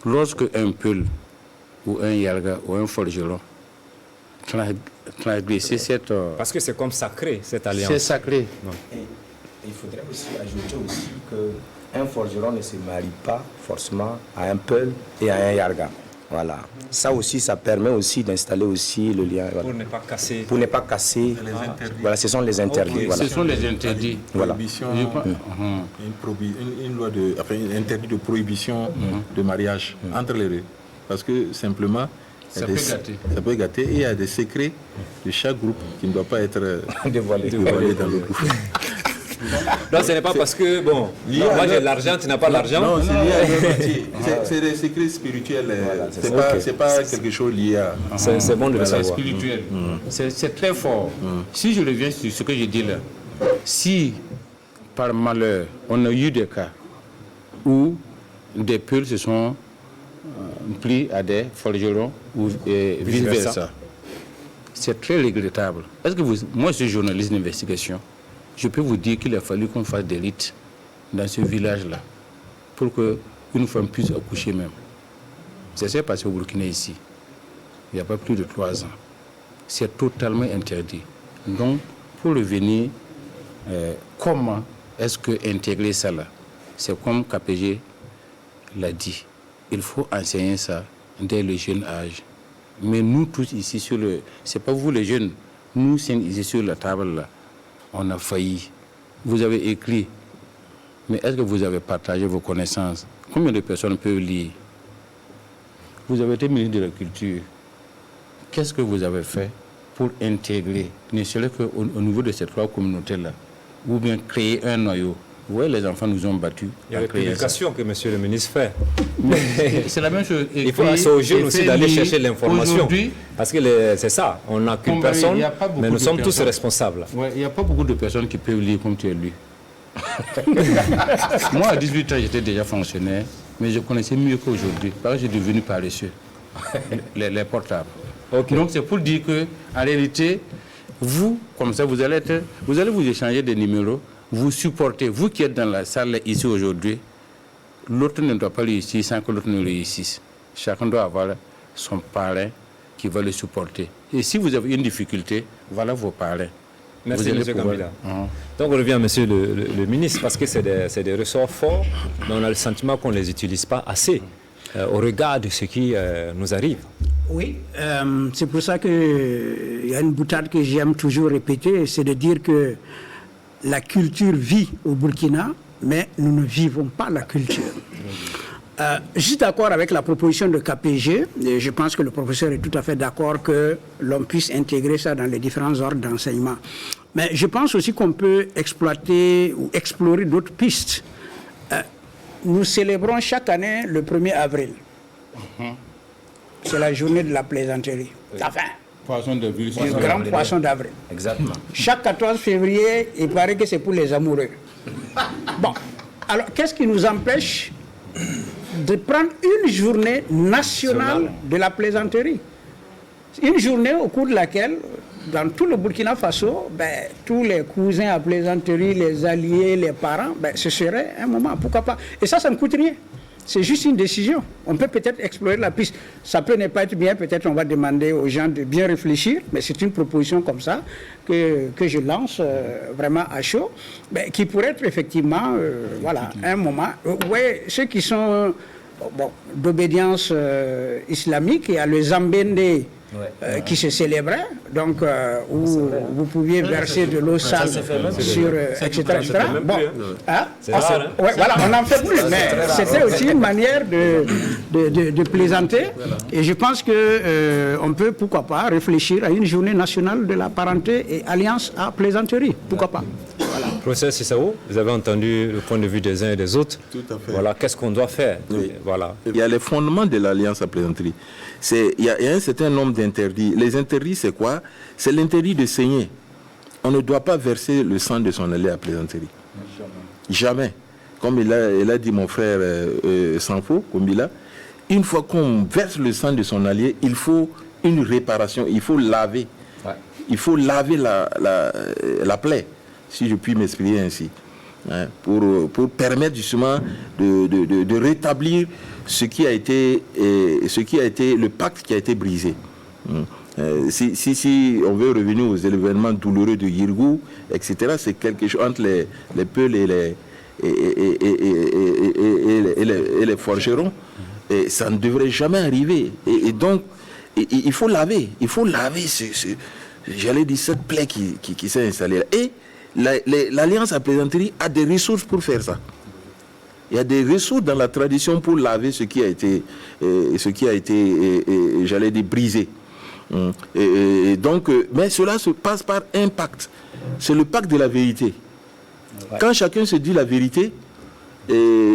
Lorsque un Peul ou un Yarga ou un forgeron transgresser cette... Parce que c'est comme sacré, cette alliance. C'est sacré. Et il faudrait aussi ajouter aussi qu'un forgeron ne se marie pas forcément à un Peul et à un Yarga. Voilà. Ça aussi, ça permet aussi d'installer aussi le lien. Voilà. Pour ne pas casser. Pour ne pas casser. Voilà, ce sont les interdits. Okay. Voilà. Ce sont les interdits. Voilà. Une loi un interdit de prohibition de mariage entre les deux. Parce que simplement, ça peut gâter. Et il y a des secrets de chaque groupe qui ne doivent pas être dévoilés dans le groupe. Non, ce n'est pas parce que, bon, moi j'ai l'argent, tu n'as pas l'argent. Non, c'est lié à un métier. C'est des secrets spirituels. Voilà, c'est pas quelque chose lié à... C'est bon de le savoir. Spirituel. C'est très fort. Si je reviens sur ce que je dis là, si par malheur, on a eu des cas où des Peuls se sont pris à des forgerons ou vice-versa, c'est très regrettable. Est-ce que moi je suis journaliste d'investigation, je peux vous dire qu'il a fallu qu'on fasse des rites dans ce village-là pour qu'une femme puisse accoucher même. Ça s'est passé au Burkina ici, il n'y a pas plus de 3 ans. c'est totalement interdit. Donc, pour revenir, comment est-ce que intégrer ça là? C'est comme KPG l'a dit. Il faut enseigner ça dès le jeune âge. Mais nous tous ici sur le... C'est pas vous les jeunes. Nous, ici sur la table là, on a failli. Vous avez écrit. Mais est-ce que vous avez partagé vos connaissances? Combien de personnes peuvent lire? Vous avez été ministre de la Culture. Qu'est-ce que vous avez fait pour intégrer, ne serait-ce qu'au niveau de ces 3 communautés-là, ou bien créer un noyau? Vous voyez, les enfants nous ont battus. Il y a les publications que M. le ministre fait. C'est la même chose. Il faut assez aux jeunes aussi d'aller chercher l'information. Parce que c'est ça, on n'a qu'une personne, mais nous sommes tous responsables. Ouais, il n'y a pas beaucoup de personnes qui peuvent lire comme tu as lu. Moi, à 18 ans, j'étais déjà fonctionnaire, mais je connaissais mieux qu'aujourd'hui, parce que j'ai devenu paresseux. les portables. Okay. Donc, c'est pour dire que, en réalité, vous, comme ça, vous allez vous échanger des numéros, vous supportez, vous qui êtes dans la salle ici aujourd'hui, l'autre ne doit pas réussir sans que l'autre ne réussisse. Chacun doit avoir son parrain qui va le supporter. Et si vous avez une difficulté, voilà vos parrains. Merci, M. Gambila. Donc, on revient à M. le ministre, parce que c'est des ressorts forts, mais on a le sentiment qu'on ne les utilise pas assez au regard de ce qui nous arrive. Oui, c'est pour ça qu'il y a une boutade que j'aime toujours répéter, c'est de dire que la culture vit au Burkina, mais nous ne vivons pas la culture. Je suis d'accord avec la proposition de KPG, et je pense que le professeur est tout à fait d'accord que l'on puisse intégrer ça dans les différents ordres d'enseignement. Mais je pense aussi qu'on peut exploiter ou explorer d'autres pistes. Nous célébrons chaque année le 1er avril. C'est la journée de la plaisanterie. Enfin, poisson d'avril. Le grand poisson d'avril. Exactement. Chaque 14 février, il paraît que c'est pour les amoureux. Bon, alors qu'est-ce qui nous empêche de prendre une journée nationale de la plaisanterie? Une journée au cours de laquelle, dans tout le Burkina Faso, tous les cousins à plaisanterie, les alliés, les parents, ce serait un moment, pourquoi pas. Et ça ne coûte rien. C'est juste une décision. On peut peut-être explorer la piste. Ça peut ne pas être bien, peut-être on va demander aux gens de bien réfléchir, mais c'est une proposition comme ça que je lance vraiment à chaud, qui pourrait être effectivement, un moment. Ouais, ceux qui sont d'obédience islamique, il y a le Zambende qui se célébrait, donc où vous pouviez verser de l'eau sale sur, etc. Bon, voilà, on n'en fait plus, mais c'était aussi une manière de plaisanter, et je pense que on peut, pourquoi pas, réfléchir à une journée nationale de la parenté et alliance à plaisanterie, pourquoi pas. Voilà. Professeur Sissao, vous avez entendu le point de vue des uns et des autres. Tout à fait. Voilà, qu'est-ce qu'on doit faire? Voilà. Il y a les fondements de l'alliance à plaisanterie. Il y a un certain nombre d'interdits. Les interdits, c'est quoi? C'est l'interdit de saigner. On ne doit pas verser le sang de son allié à plaisanterie. Jamais. Comme il a dit mon frère Sanfo, une fois qu'on verse le sang de son allié, il faut une réparation, il faut laver. Ouais. Il faut laver la plaie, si je puis m'exprimer ainsi, hein, pour permettre justement de rétablir ce qui a été le pacte qui a été brisé. Si on veut revenir aux événements douloureux de Yirgou, etc., c'est quelque chose entre les Peuls et les forgerons, et ça ne devrait jamais arriver. Et donc, il faut laver j'allais dire cette plaie qui s'est installée là. Et l'Alliance à plaisanterie a des ressources pour faire ça. Il y a des ressources dans la tradition pour laver ce qui a été j'allais dire, brisé. Et donc, mais cela se passe par un pacte. C'est le pacte de la vérité. Ouais. Quand chacun se dit la vérité, on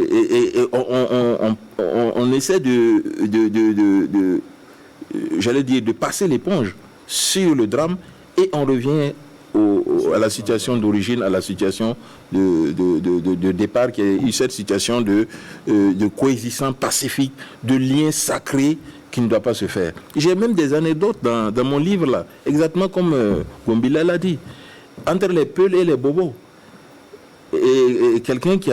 essaie j'allais dire, de passer l'éponge sur le drame, et on revient à la situation d'origine, à la situation de départ, qui est cette situation de coexistence pacifique, de lien sacré qui ne doit pas se faire. J'ai même des anecdotes dans mon livre là, exactement comme Gambila l'a dit, entre les Peuls et les Bobos. Et quelqu'un qui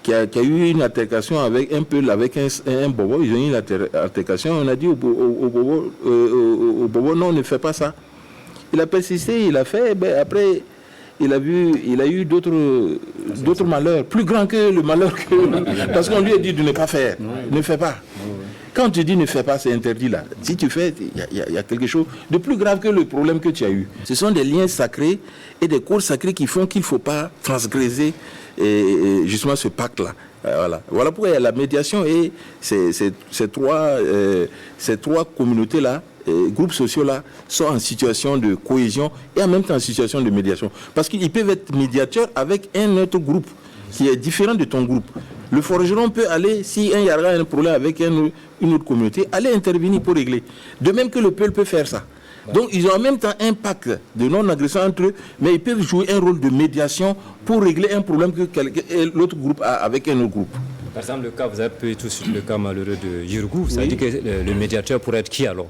qui a eu une altercation avec un Peul, avec un Bobo. Ils ont eu une altercation. On a dit au Bobo, non, ne fais pas ça. Il a persisté, il a fait. Ben, après, il a eu d'autres malheurs, plus grands que le malheur que... Parce qu'on lui a dit de ne pas faire. Ne fais pas. Quand tu dis ne fais pas, c'est interdit là. Si tu fais, il y a quelque chose de plus grave que le problème que tu as eu. Ce sont des liens sacrés et des codes sacrés qui font qu'il ne faut pas transgresser justement ce pacte-là. Voilà pourquoi il y a la médiation et ces trois communautés-là, groupes sociaux-là, sont en situation de cohésion et en même temps en situation de médiation. Parce qu'ils peuvent être médiateurs avec un autre groupe qui est différent de ton groupe. Le forgeron peut aller, si un Yarga a un problème avec une autre communauté, aller intervenir pour régler. De même que le Peul peut faire ça. Donc ils ont en même temps un pacte de non-agression entre eux, mais ils peuvent jouer un rôle de médiation pour régler un problème que l'autre groupe a avec un autre groupe. Par exemple, vous avez pris tout de suite le cas malheureux de Yurgou. Ça dit que le médiateur pourrait être qui alors?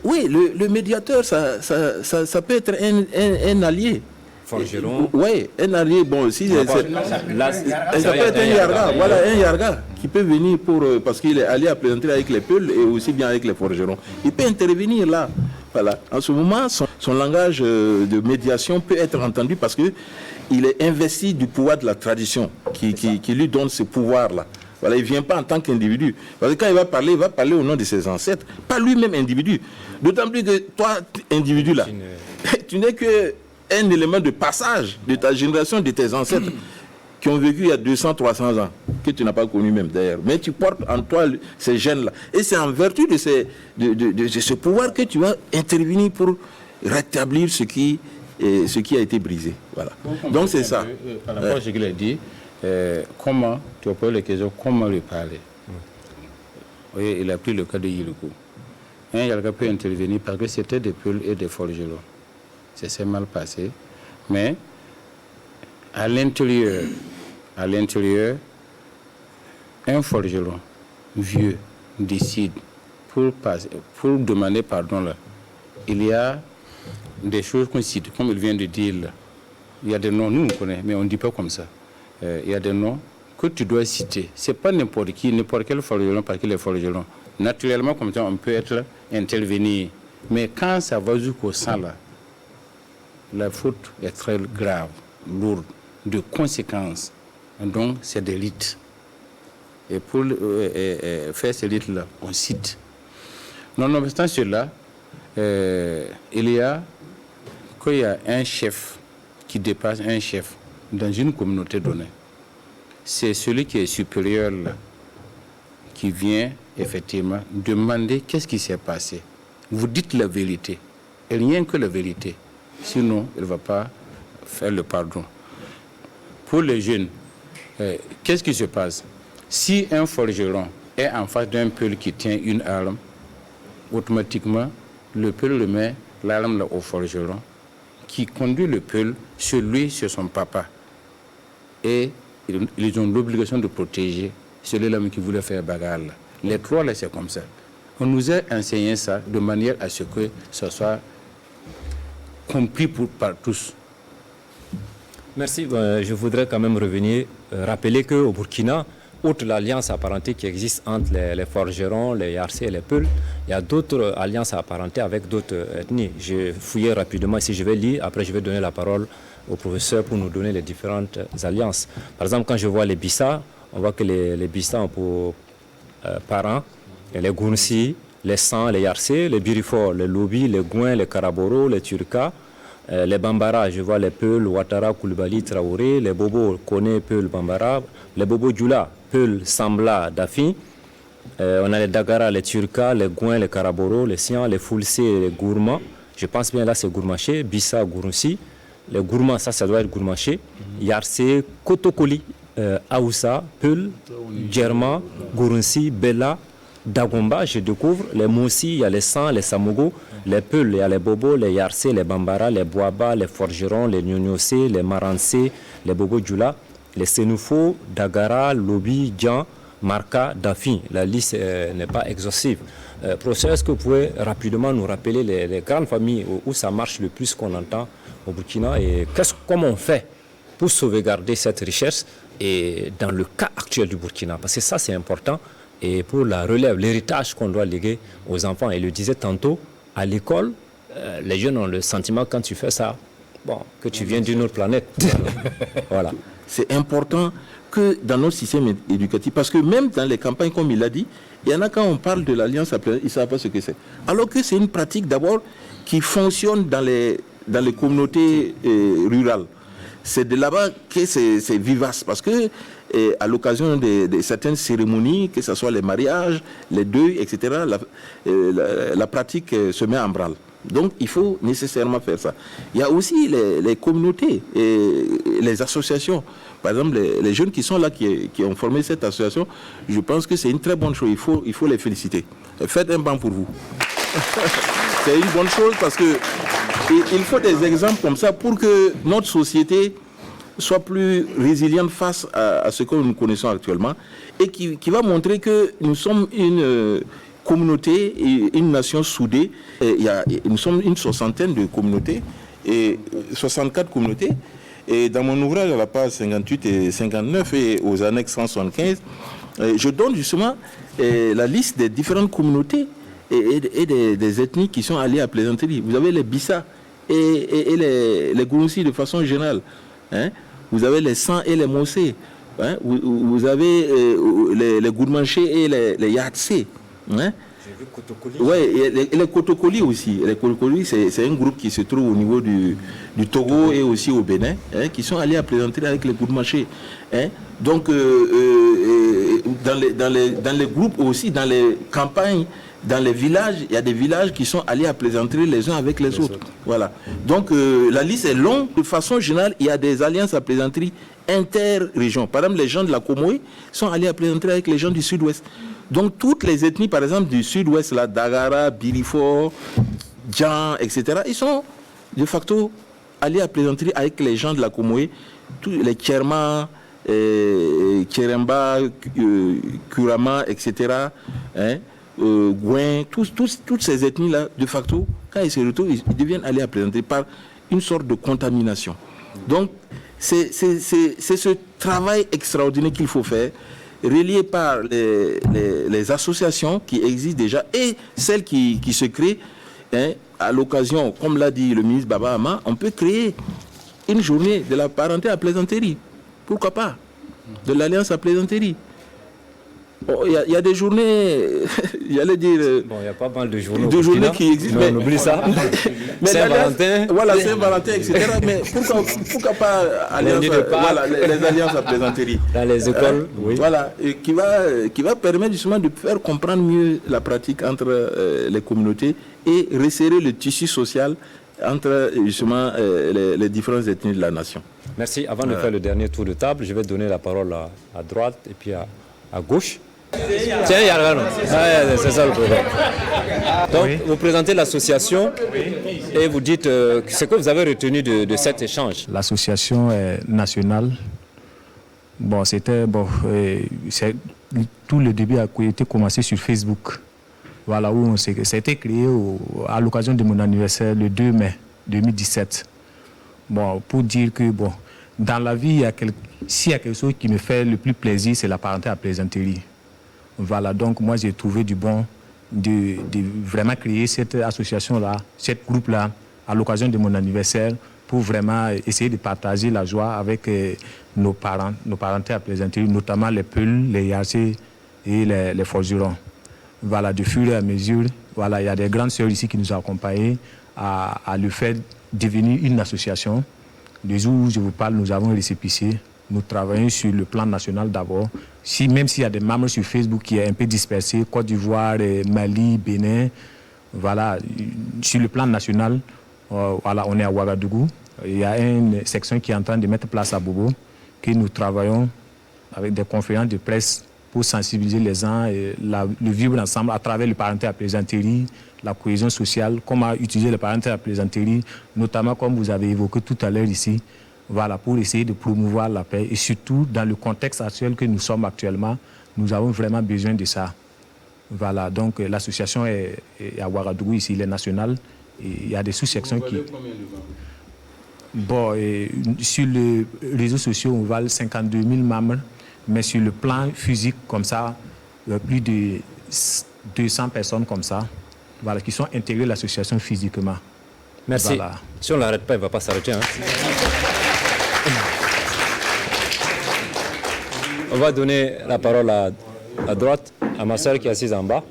Oui, le médiateur, ça peut être un allié. Forgeron. Oui, un allié, bon, si ça peut être un Yarga, voilà, un Yarga qui peut venir parce qu'il est allié à plaisanterie avec les Peuls et aussi bien avec les forgerons. Il peut intervenir là. Voilà. En ce moment, son langage de médiation peut être entendu parce qu'il est investi du pouvoir de la tradition qui lui donne ce pouvoir-là. Voilà, il ne vient pas en tant qu'individu. Parce que quand il va parler au nom de ses ancêtres, pas lui-même individu. D'autant plus que toi, individu là, tu n'es que un élément de passage de ta génération, de tes ancêtres qui ont vécu il y a 200, 300 ans, que tu n'as pas connu même d'ailleurs. Mais tu portes en toi ces gènes-là. Et c'est en vertu de ce pouvoir que tu vas intervenir pour rétablir ce qui a été brisé. Voilà. Donc c'est ça. Par rapport à ce qu'il a dit, comment, tu as posé la question, comment lui parler? Oui, il a pris le cas de Yilkou. Un Yalga peut intervenir parce que c'était des Peuls et des forgerons. Ça s'est mal passé. Mais à l'intérieur, un forgeron vieux décide pour demander pardon là. Il y a des choses qu'on cite, comme il vient de dire là. Il y a des noms, nous on connaît, mais on ne dit pas comme ça. Il y a des noms que tu dois citer. Ce n'est pas n'importe qui, n'importe quel forgeron, parce qu'il est forgeron. Naturellement, comme ça, on peut intervenir. Mais quand ça va jusqu'au sang là, la faute est très grave, lourde, de conséquences. Donc, c'est des rites. Et pour faire ces rites-là, on cite. Nonobstant cela, il y a un chef qui dépasse un chef dans une communauté donnée. C'est celui qui est supérieur là, qui vient effectivement demander qu'est-ce qui s'est passé. Vous dites la vérité, et rien que la vérité. Sinon, il ne va pas faire le pardon. Pour les jeunes, qu'est-ce qui se passe? Si un forgeron est en face d'un Peul qui tient une arme, automatiquement, le Peul met l'arme au forgeron, qui conduit le Peul sur lui, sur son papa. Et ils ont l'obligation de protéger celui-là qui voulait faire bagarre. Les trois, là, c'est comme ça. On nous a enseigné ça de manière à ce que ce soit compris par tous. Merci. Je voudrais quand même revenir, rappeler qu'au Burkina, outre l'alliance apparentée qui existe entre les forgerons, les Yarcé et les Peuls, il y a d'autres alliances apparentées avec d'autres ethnies. Je fouillais rapidement, ici je vais lire, après je vais donner la parole au professeur pour nous donner les différentes alliances. Par exemple, quand je vois les Bissa, on voit que les Bissa ont pour parents les Gounsi, les San, les Yarcé, les Birifor, les Lobi, les Gouin, les Karaboro, les Turka, les Bambara, je vois les Peuls, Ouattara, Koulibaly, Traoré, les Bobo, Kone, Peuls, Bambara, les Bobo Djoula, Peuls, Sambla, Dafi, on a les Dagara, les Turka, les Gouin, les Karaboro, les Sian, les Foulsé, les Gourma, je pense bien là c'est Gourmaché, Bissa, Gourunsi, les Gourma, ça doit être Gourmaché, Yarcé, Kotokoli, Aoussa, Peul, Djerma, Gourunsi, Bella, Dagomba, je découvre, les Moussi, il y a les San, les Samogo, les Peul, il y a les Bobo, les Yarcé, les Bambara, les Boaba, les Forgerons, les Nyonyosé, les Marancé, les Bobo Djoula, les Sénoufo, Dagara, Lobi, Djan, Marka, Dafi. La liste n'est pas exhaustive. Professeur, est-ce que vous pouvez rapidement nous rappeler les grandes familles où ça marche le plus qu'on entend au Burkina et comment on fait pour sauvegarder cette richesse et dans le cas actuel du Burkina, parce que ça c'est important, et pour la relève, l'héritage qu'on doit léguer aux enfants, et le disait tantôt, à l'école, les jeunes ont le sentiment quand tu fais ça, bon, que tu viens d'une autre planète. Voilà. C'est important que dans notre système éducatif, parce que même dans les campagnes, comme il l'a dit, il y en a quand on parle de l'alliance, ils ne savent pas ce que c'est. Alors que c'est une pratique d'abord qui fonctionne dans les communautés rurales. C'est de là-bas que c'est vivace, parce que à l'occasion de certaines cérémonies, que ce soit les mariages, les deuils, etc., la pratique se met en branle. Donc il faut nécessairement faire ça. Il y a aussi les communautés et les associations. Par exemple, les jeunes qui sont là, qui ont formé cette association, je pense que c'est une très bonne chose. Il faut les féliciter. Faites un banc pour vous. C'est une bonne chose parce que il faut des exemples comme ça pour que notre société soit plus résiliente face à ce que nous connaissons actuellement et qui va montrer que nous sommes une communauté et une nation soudée. Nous sommes une soixantaine de communautés et 64 communautés. Et dans mon ouvrage à la page 58 et 59 et aux annexes 175, je donne justement la liste des différentes communautés et des ethnies qui sont alliées à Plaisanterie. Vous avez les Bissa et les Gouroussi de façon générale. Hein? Vous avez les San et les Mossé. Hein? Vous avez les Gourmanché et les Yatsé. Hein? Oui, et les Kotokoli aussi. Les Kotokoli, c'est un groupe qui se trouve au niveau du Togo et aussi au Bénin, hein, qui sont allés à plaisanterie avec les Gourmanché. Hein. Donc, dans les groupes aussi, dans les campagnes, dans les villages, il y a des villages qui sont allés à plaisanterie les uns avec les autres. Voilà. Donc, la liste est longue. De façon générale, il y a des alliances à plaisanterie inter-régions. Par exemple, les gens de la Comoé sont allés à plaisanterie avec les gens du sud-ouest. Donc, toutes les ethnies, par exemple, du sud-ouest, la Dagara, Birifo, Djan, etc., ils sont de facto allés à plaisanterie avec les gens de la Comoé, tous les Kerma, Keremba, Kurama, etc., hein, Gouin, toutes ces ethnies-là, de facto, quand ils se retrouvent, ils deviennent aller à plaisanterie par une sorte de contamination. Donc, c'est ce travail extraordinaire qu'il faut faire, relié par les associations qui existent déjà et celles qui se créent, hein, à l'occasion, comme l'a dit le ministre Baba Ama, on peut créer une journée de la parenté à plaisanterie. Pourquoi pas? De l'alliance à plaisanterie. Il y a des journées, j'allais dire... Bon, il y a pas mal de journées. De journées qui existent. Mais on oublie ça. Saint-Valentin. Voilà, Saint-Valentin, etc. Mais pourquoi pas les alliances à plaisanterie? Dans les écoles, oui. Voilà, et qui va permettre justement de faire comprendre mieux la pratique entre les communautés et resserrer le tissu social entre justement les différentes ethnies de la nation. Merci. Avant de faire le dernier tour de table, je vais donner la parole à droite et puis à gauche. Tiens, Yargano. C'est ça le problème. Donc, oui. Vous présentez l'association et vous dites ce que vous avez retenu de cet échange. L'association est nationale. Bon, c'est tout le début a été commencé sur Facebook. Voilà, où ça a été créé à l'occasion de mon anniversaire le 2 mai 2017. Bon, pour dire que, bon, dans la vie, s'il y a quelque chose qui me fait le plus plaisir, c'est la parenté à plaisanterie. Voilà, donc moi j'ai trouvé du bon de vraiment créer cette association-là, ce groupe-là, à l'occasion de mon anniversaire, pour vraiment essayer de partager la joie avec nos parentés à plaisanterie, notamment les Peuls, les Yassé et les Forgerons. Voilà, de fur et à mesure, voilà, il y a des grandes sœurs ici qui nous ont accompagnés à le faire devenir une association. Le jour où je vous parle, nous avons récépissé. Nous travaillons sur le plan national d'abord. Même s'il y a des membres sur Facebook qui est un peu dispersés, Côte d'Ivoire, Mali, Bénin, voilà, sur le plan national, voilà, on est à Ouagadougou. Il y a une section qui est en train de mettre place à Bobo, que nous travaillons avec des conférences de presse pour sensibiliser les gens et le vivre ensemble à travers le parenté à plaisanterie, la cohésion sociale, comment utiliser le parenté à plaisanterie, notamment comme vous avez évoqué tout à l'heure ici, voilà, pour essayer de promouvoir la paix. Et surtout, dans le contexte actuel que nous sommes actuellement, nous avons vraiment besoin de ça. Voilà, donc l'association est à Ouagadougou, ici, il est national. Et il y a des sous-sections qui... bon, sur les réseaux sociaux, on voit 52 000 membres, mais sur le plan physique, comme ça, plus de 200 personnes comme ça, voilà, qui sont intégrées à l'association physiquement. Merci. Voilà. Si on ne l'arrête pas, il ne va pas s'arrêter. Hein. On va donner la parole à droite, à ma soeur qui est assise en bas.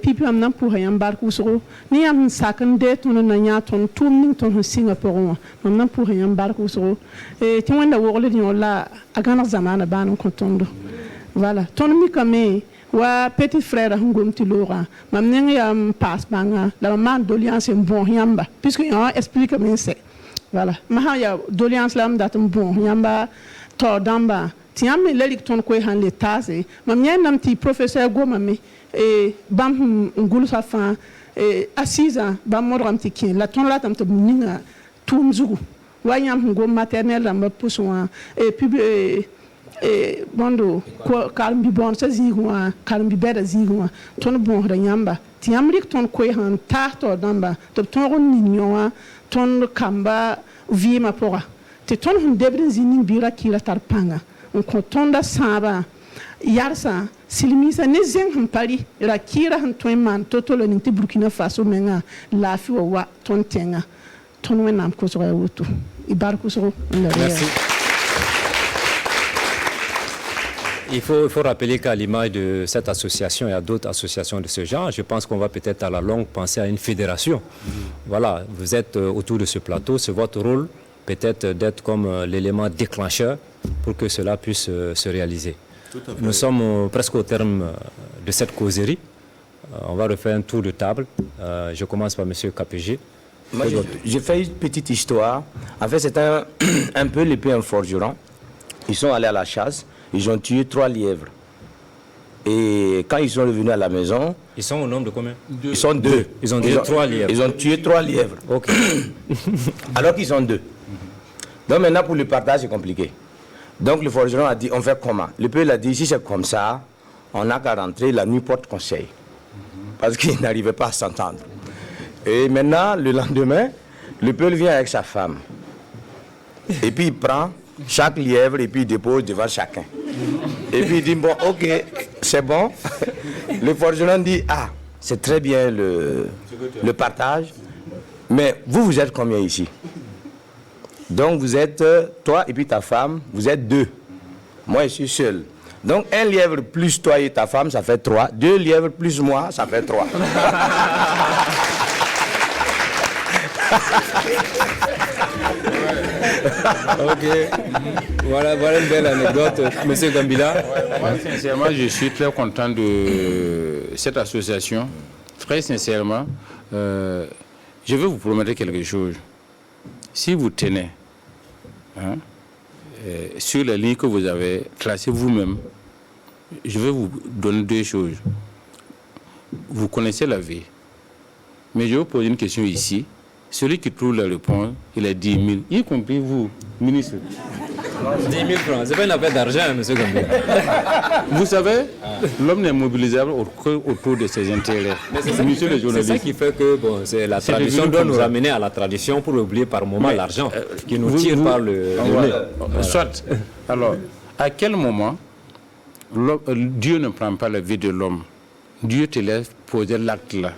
Pipi am nan pour yan barku so ni am sakan de ton na nya ton tum ning ton singa poron am nan pour yan barku so ti wanda wogle ni la agana zamana ban ko tondo voilà ton mi kame wa petit frère ngom ti lora mam ning ya passe banga la man doliance bon yamba puisque on explique mais c'est voilà ma ya doliance lam datum bon yamba to damba ti am lelik ton ko han le tase mam nyen ti professeur goma me bam ngulu sa fa assisa bam modram tikin la ton la tam to ninga tum zugu wanyam ngo maternel ram puswa bondo ko karmbi bon sa zigwa karmbi beda zigwa ton bon ranyamba ti amrik ton ko han ta to damba to ton ninyoa ton kamba vima pora te ton hun debrin zinin bira kila tarpanga on ko tonda saba yarsa silmisa ne zen han pari rakira han toiman totolo ni ti Burkina Faso menga lafi wa ton tenga ton wenam ko so wutu ibarku so merci. Il faut rappeler qu'à l'image de cette association, il y a d'autres associations de ce genre. Je pense qu'on va peut-être à la longue penser à une fédération. Voilà, vous êtes autour de ce plateau, c'est votre rôle peut-être d'être comme l'élément déclencheur pour que cela puisse se réaliser. Nous sommes presque au terme de cette causerie. On va refaire un tour de table. Je commence par M. KPG. Moi, j'ai fait une petite histoire. En fait, c'est un peu l'épée en forgeron. Ils sont allés à la chasse. Ils ont tué 3 lièvres. Et quand ils sont revenus à la maison... Ils sont au nombre de combien? Ils sont 2. Ils ont tué 3 lièvres. Ils ont tué 3 lièvres. Ok. Alors qu'ils sont 2. Donc maintenant, pour le partage, c'est compliqué. Donc le forgeron a dit, on fait comment? Le peuple a dit, si c'est comme ça, on n'a qu'à rentrer, la nuit porte conseil. Parce qu'il n'arrivait pas à s'entendre. Et maintenant, le lendemain, le peuple vient avec sa femme. Et puis il prend chaque lièvre et puis il dépose devant chacun. Et puis il dit, bon, ok, c'est bon. Le forgeron dit, ah, c'est très bien le partage, mais vous êtes combien ici? Donc vous êtes, toi et puis ta femme, vous êtes 2. Moi, je suis seul. Donc un lièvre plus toi et ta femme, ça fait 3. 2 lièvres plus moi, ça fait 3. Ok. Voilà une belle anecdote. Monsieur Gambila. Moi, sincèrement, je suis très content de cette association. Très sincèrement, je veux vous promettre quelque chose. Si vous tenez sur la ligne que vous avez tracée vous-même, je vais vous donner 2 choses. Vous connaissez la vie. Mais je vais vous poser une question ici. Celui qui trouve la réponse, il a 10 000, y compris vous, ministre. 10 000 francs, c'est pas une affaire d'argent, M. Gambila. Vous savez, l'homme n'est mobilisable autour de ses intérêts. C'est ça qui fait que bon, la tradition doit nous ramener à la tradition pour oublier par moment l'argent qui nous tire par le nez. Voilà. Soit. Alors, à quel moment Dieu ne prend pas la vie de l'homme? Dieu te laisse poser l'acte là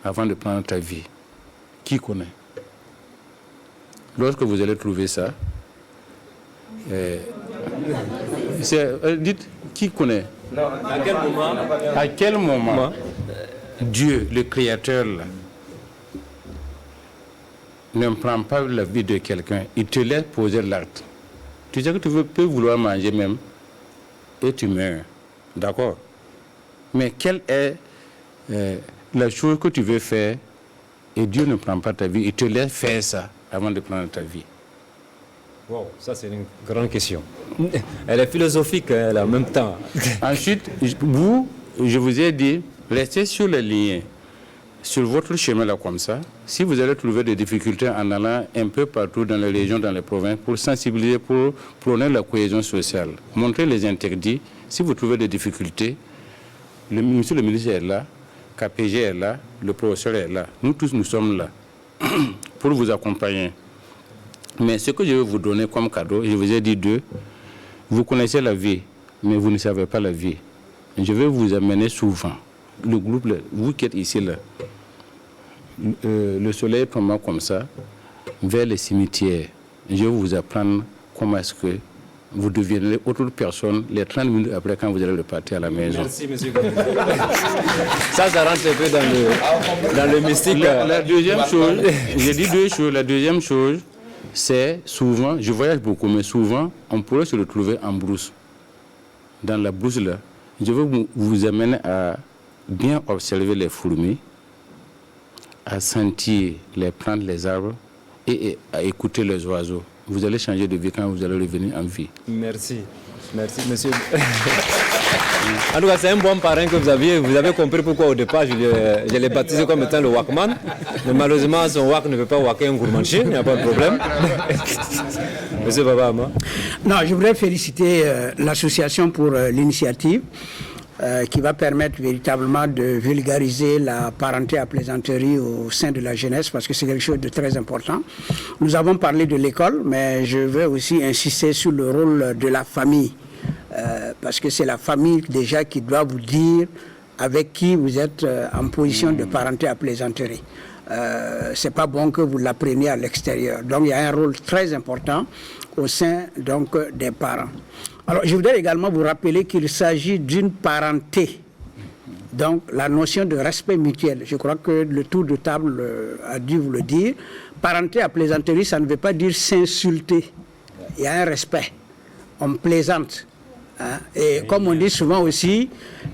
avant de prendre ta vie. Qui connaît? Lorsque vous allez trouver ça, dites, qui connaît? Non, à quel moment Dieu, le Créateur, là, ne prend pas la vie de quelqu'un, il te laisse poser l'acte. Tu sais que tu peux vouloir manger même et tu meurs. D'accord? Mais quelle est la chose que tu veux faire et Dieu ne prend pas ta vie, il te laisse faire ça avant de prendre ta vie? Wow, ça c'est une grande question. Elle est philosophique elle, en même temps. Ensuite, vous, je vous ai dit, restez sur les lignes, sur votre chemin là comme ça. Si vous allez trouver des difficultés en allant un peu partout dans les régions, dans les provinces, pour sensibiliser, pour prôner la cohésion sociale, montrer les interdits. Si vous trouvez des difficultés, monsieur le ministre est là, KPG est là, le professeur est là. Nous tous, nous sommes là pour vous accompagner. Mais ce que je veux vous donner comme cadeau, je vous ai dit 2. Vous connaissez la vie, mais vous ne savez pas la vie. Je vais vous amener souvent. Le groupe, vous qui êtes ici, là, le soleil tombe comme ça, vers les cimetières. Je vais vous apprendre comment est-ce que vous deviendrez autre personne les 30 minutes après quand vous allez repartir à la maison. Merci, monsieur. Ça rentre un peu dans le mystique. La deuxième chose, j'ai dit 2 choses. La deuxième chose, c'est souvent, je voyage beaucoup, mais souvent, on pourrait se retrouver en brousse. Dans la brousse, là, je veux vous amener à bien observer les fourmis, à sentir les plantes, les arbres et à écouter les oiseaux. Vous allez changer de vie quand vous allez revenir en vie. Merci. Merci, monsieur. En tout cas, c'est un bon parrain que vous avez. Vous avez compris pourquoi au départ, je l'ai baptisé comme étant le Wakman. Mais malheureusement, son Wak ne peut pas waker un gourmanché, il n'y a pas de problème. Monsieur Baba Ama. Non, je voudrais féliciter l'association pour l'initiative. Qui va permettre véritablement de vulgariser la parenté à plaisanterie au sein de la jeunesse, parce que c'est quelque chose de très important. Nous avons parlé de l'école, mais je veux aussi insister sur le rôle de la famille, parce que c'est la famille déjà qui doit vous dire avec qui vous êtes en position de parenté à plaisanterie. C'est pas bon que vous l'appreniez à l'extérieur. Donc il y a un rôle très important au sein donc des parents. Alors, je voudrais également vous rappeler qu'il s'agit d'une parenté. Donc, la notion de respect mutuel, je crois que le tour de table a dû vous le dire. Parenté à plaisanterie, ça ne veut pas dire s'insulter. Il y a un respect. On plaisante. Hein? Et comme on dit souvent aussi,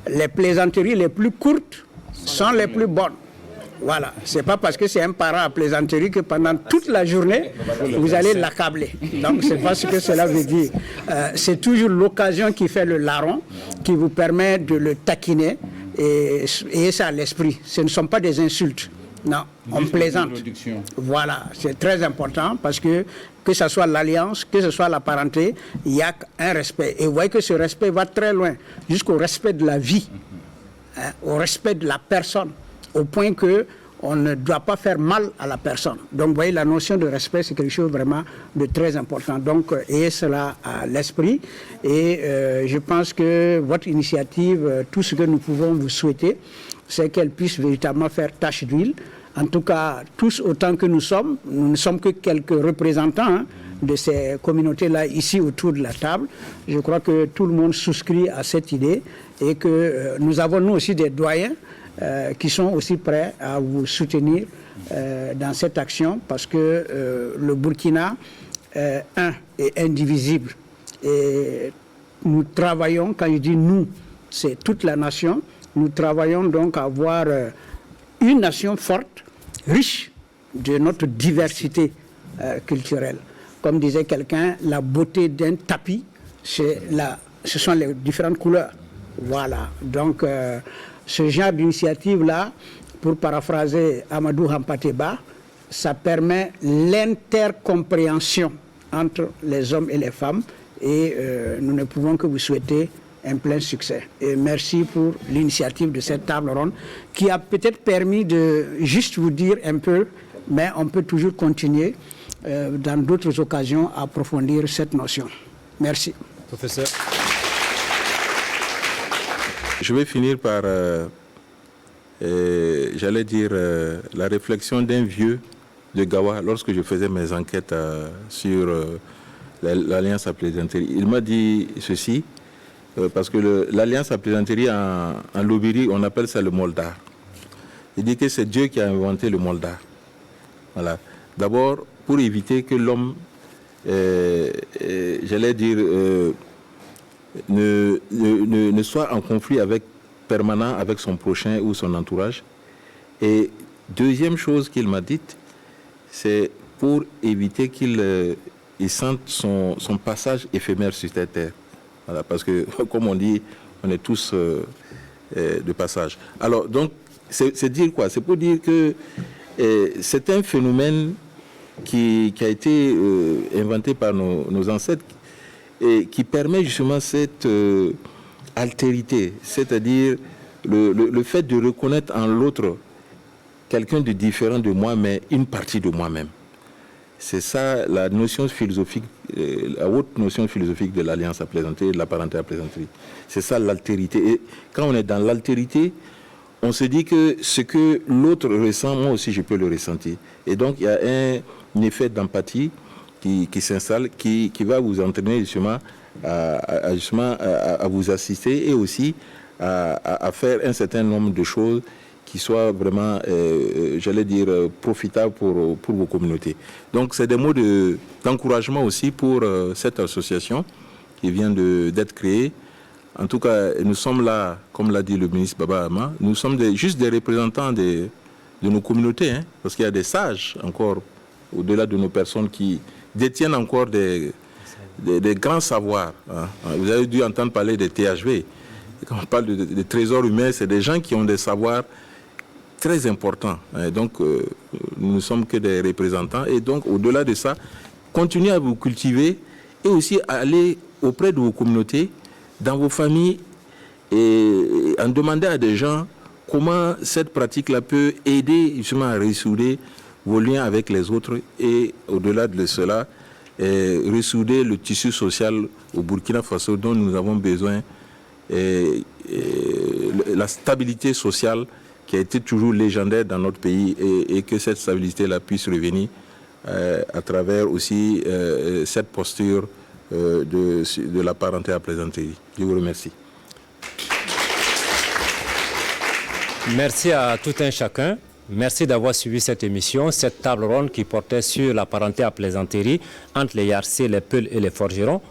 les plaisanteries les plus courtes sont les plus bonnes. Voilà, c'est pas parce que c'est un parent à plaisanterie que pendant toute la journée, vous allez l'accabler. Donc, c'est pas ce que cela veut dire. C'est toujours l'occasion qui fait le larron, qui vous permet de le taquiner et ça à l'esprit. Ce ne sont pas des insultes. Non, on plaisante. Voilà, c'est très important parce que ce soit l'alliance, que ce soit la parenté, il y a un respect. Et vous voyez que ce respect va très loin, jusqu'au respect de la vie, hein, au respect de la personne. Au point qu'on ne doit pas faire mal à la personne. Donc, vous voyez, la notion de respect, c'est quelque chose vraiment de très important. Donc, ayez cela à l'esprit. Et je pense que votre initiative, tout ce que nous pouvons vous souhaiter, c'est qu'elle puisse véritablement faire tache d'huile. En tout cas, tous autant que nous ne sommes que quelques représentants de ces communautés-là ici autour de la table. Je crois que tout le monde souscrit à cette idée et que nous avons, nous aussi, des doyens qui sont aussi prêts à vous soutenir dans cette action parce que le Burkina est indivisible. Et nous travaillons, quand je dis nous, c'est toute la nation, nous travaillons donc à avoir une nation forte, riche de notre diversité culturelle. Comme disait quelqu'un, la beauté d'un tapis, ce sont les différentes couleurs. Voilà, donc ce genre d'initiative-là, pour paraphraser Amadou Hampateba, ça permet l'intercompréhension entre les hommes et les femmes et nous ne pouvons que vous souhaiter un plein succès. Et merci pour l'initiative de cette table ronde qui a peut-être permis de juste vous dire un peu, mais on peut toujours continuer dans d'autres occasions à approfondir cette notion. Merci. Professeur. Je vais finir par, j'allais dire, la réflexion d'un vieux de Gawa lorsque je faisais mes enquêtes sur l'Alliance à plaisanterie. Il m'a dit ceci, parce que l'Alliance à plaisanterie en Lobiri, on appelle ça le moldar. Il dit que c'est Dieu qui a inventé le moldar. Voilà. D'abord, pour éviter que l'homme, j'allais dire, ne soit en conflit permanent avec son prochain ou son entourage. Et deuxième chose qu'il m'a dite, c'est pour éviter qu'il sente son passage éphémère sur cette terre. Voilà, parce que, comme on dit, on est tous de passage. Alors, donc, c'est dire quoi? C'est pour dire que c'est un phénomène qui a été inventé par nos ancêtres et qui permet justement cette altérité, c'est-à-dire le fait de reconnaître en l'autre quelqu'un de différent de moi, mais une partie de moi-même. C'est ça la notion philosophique, la haute notion philosophique de l'alliance à plaisanterie, de la parenté à plaisanterie. C'est ça l'altérité. Et quand on est dans l'altérité, on se dit que ce que l'autre ressent, moi aussi je peux le ressentir. Et donc il y a un effet d'empathie qui s'installe, qui va vous entraîner justement à vous assister et aussi à faire un certain nombre de choses qui soient vraiment, j'allais dire, profitables pour vos communautés. Donc c'est des mots d'encouragement aussi pour cette association qui vient d'être créée. En tout cas, nous sommes là, comme l'a dit le ministre Baba Ama, nous sommes juste des représentants de nos communautés, hein, parce qu'il y a des sages encore, au-delà de nos personnes qui détiennent encore des grands savoirs. Hein. Vous avez dû entendre parler des THV. Quand on parle de trésors humains, c'est des gens qui ont des savoirs très importants. Et donc, nous ne sommes que des représentants. Et donc, au-delà de ça, continuez à vous cultiver et aussi à aller auprès de vos communautés, dans vos familles, et en demander à des gens comment cette pratique-là peut aider justement à ressouder vos liens avec les autres et au-delà de cela, ressouder le tissu social au Burkina Faso dont nous avons besoin, la stabilité sociale qui a été toujours légendaire dans notre pays et que cette stabilité-là puisse revenir à travers aussi cette posture de la parenté à plaisanterie. Je vous remercie. Merci à tout un chacun. Merci d'avoir suivi cette émission, cette table ronde qui portait sur la parenté à plaisanterie entre les Yarcé, les Peuls et les Forgerons.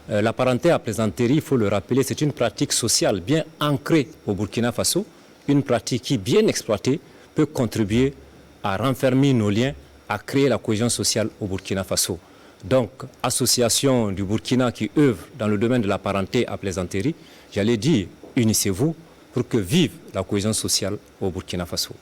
La parenté à plaisanterie, il faut le rappeler, c'est une pratique sociale bien ancrée au Burkina Faso, une pratique qui, bien exploitée, peut contribuer à renfermer nos liens, à créer la cohésion sociale au Burkina Faso. Donc, association du Burkina qui œuvre dans le domaine de la parenté à plaisanterie, j'allais dire, unissez-vous pour que vive la cohésion sociale au Burkina Faso.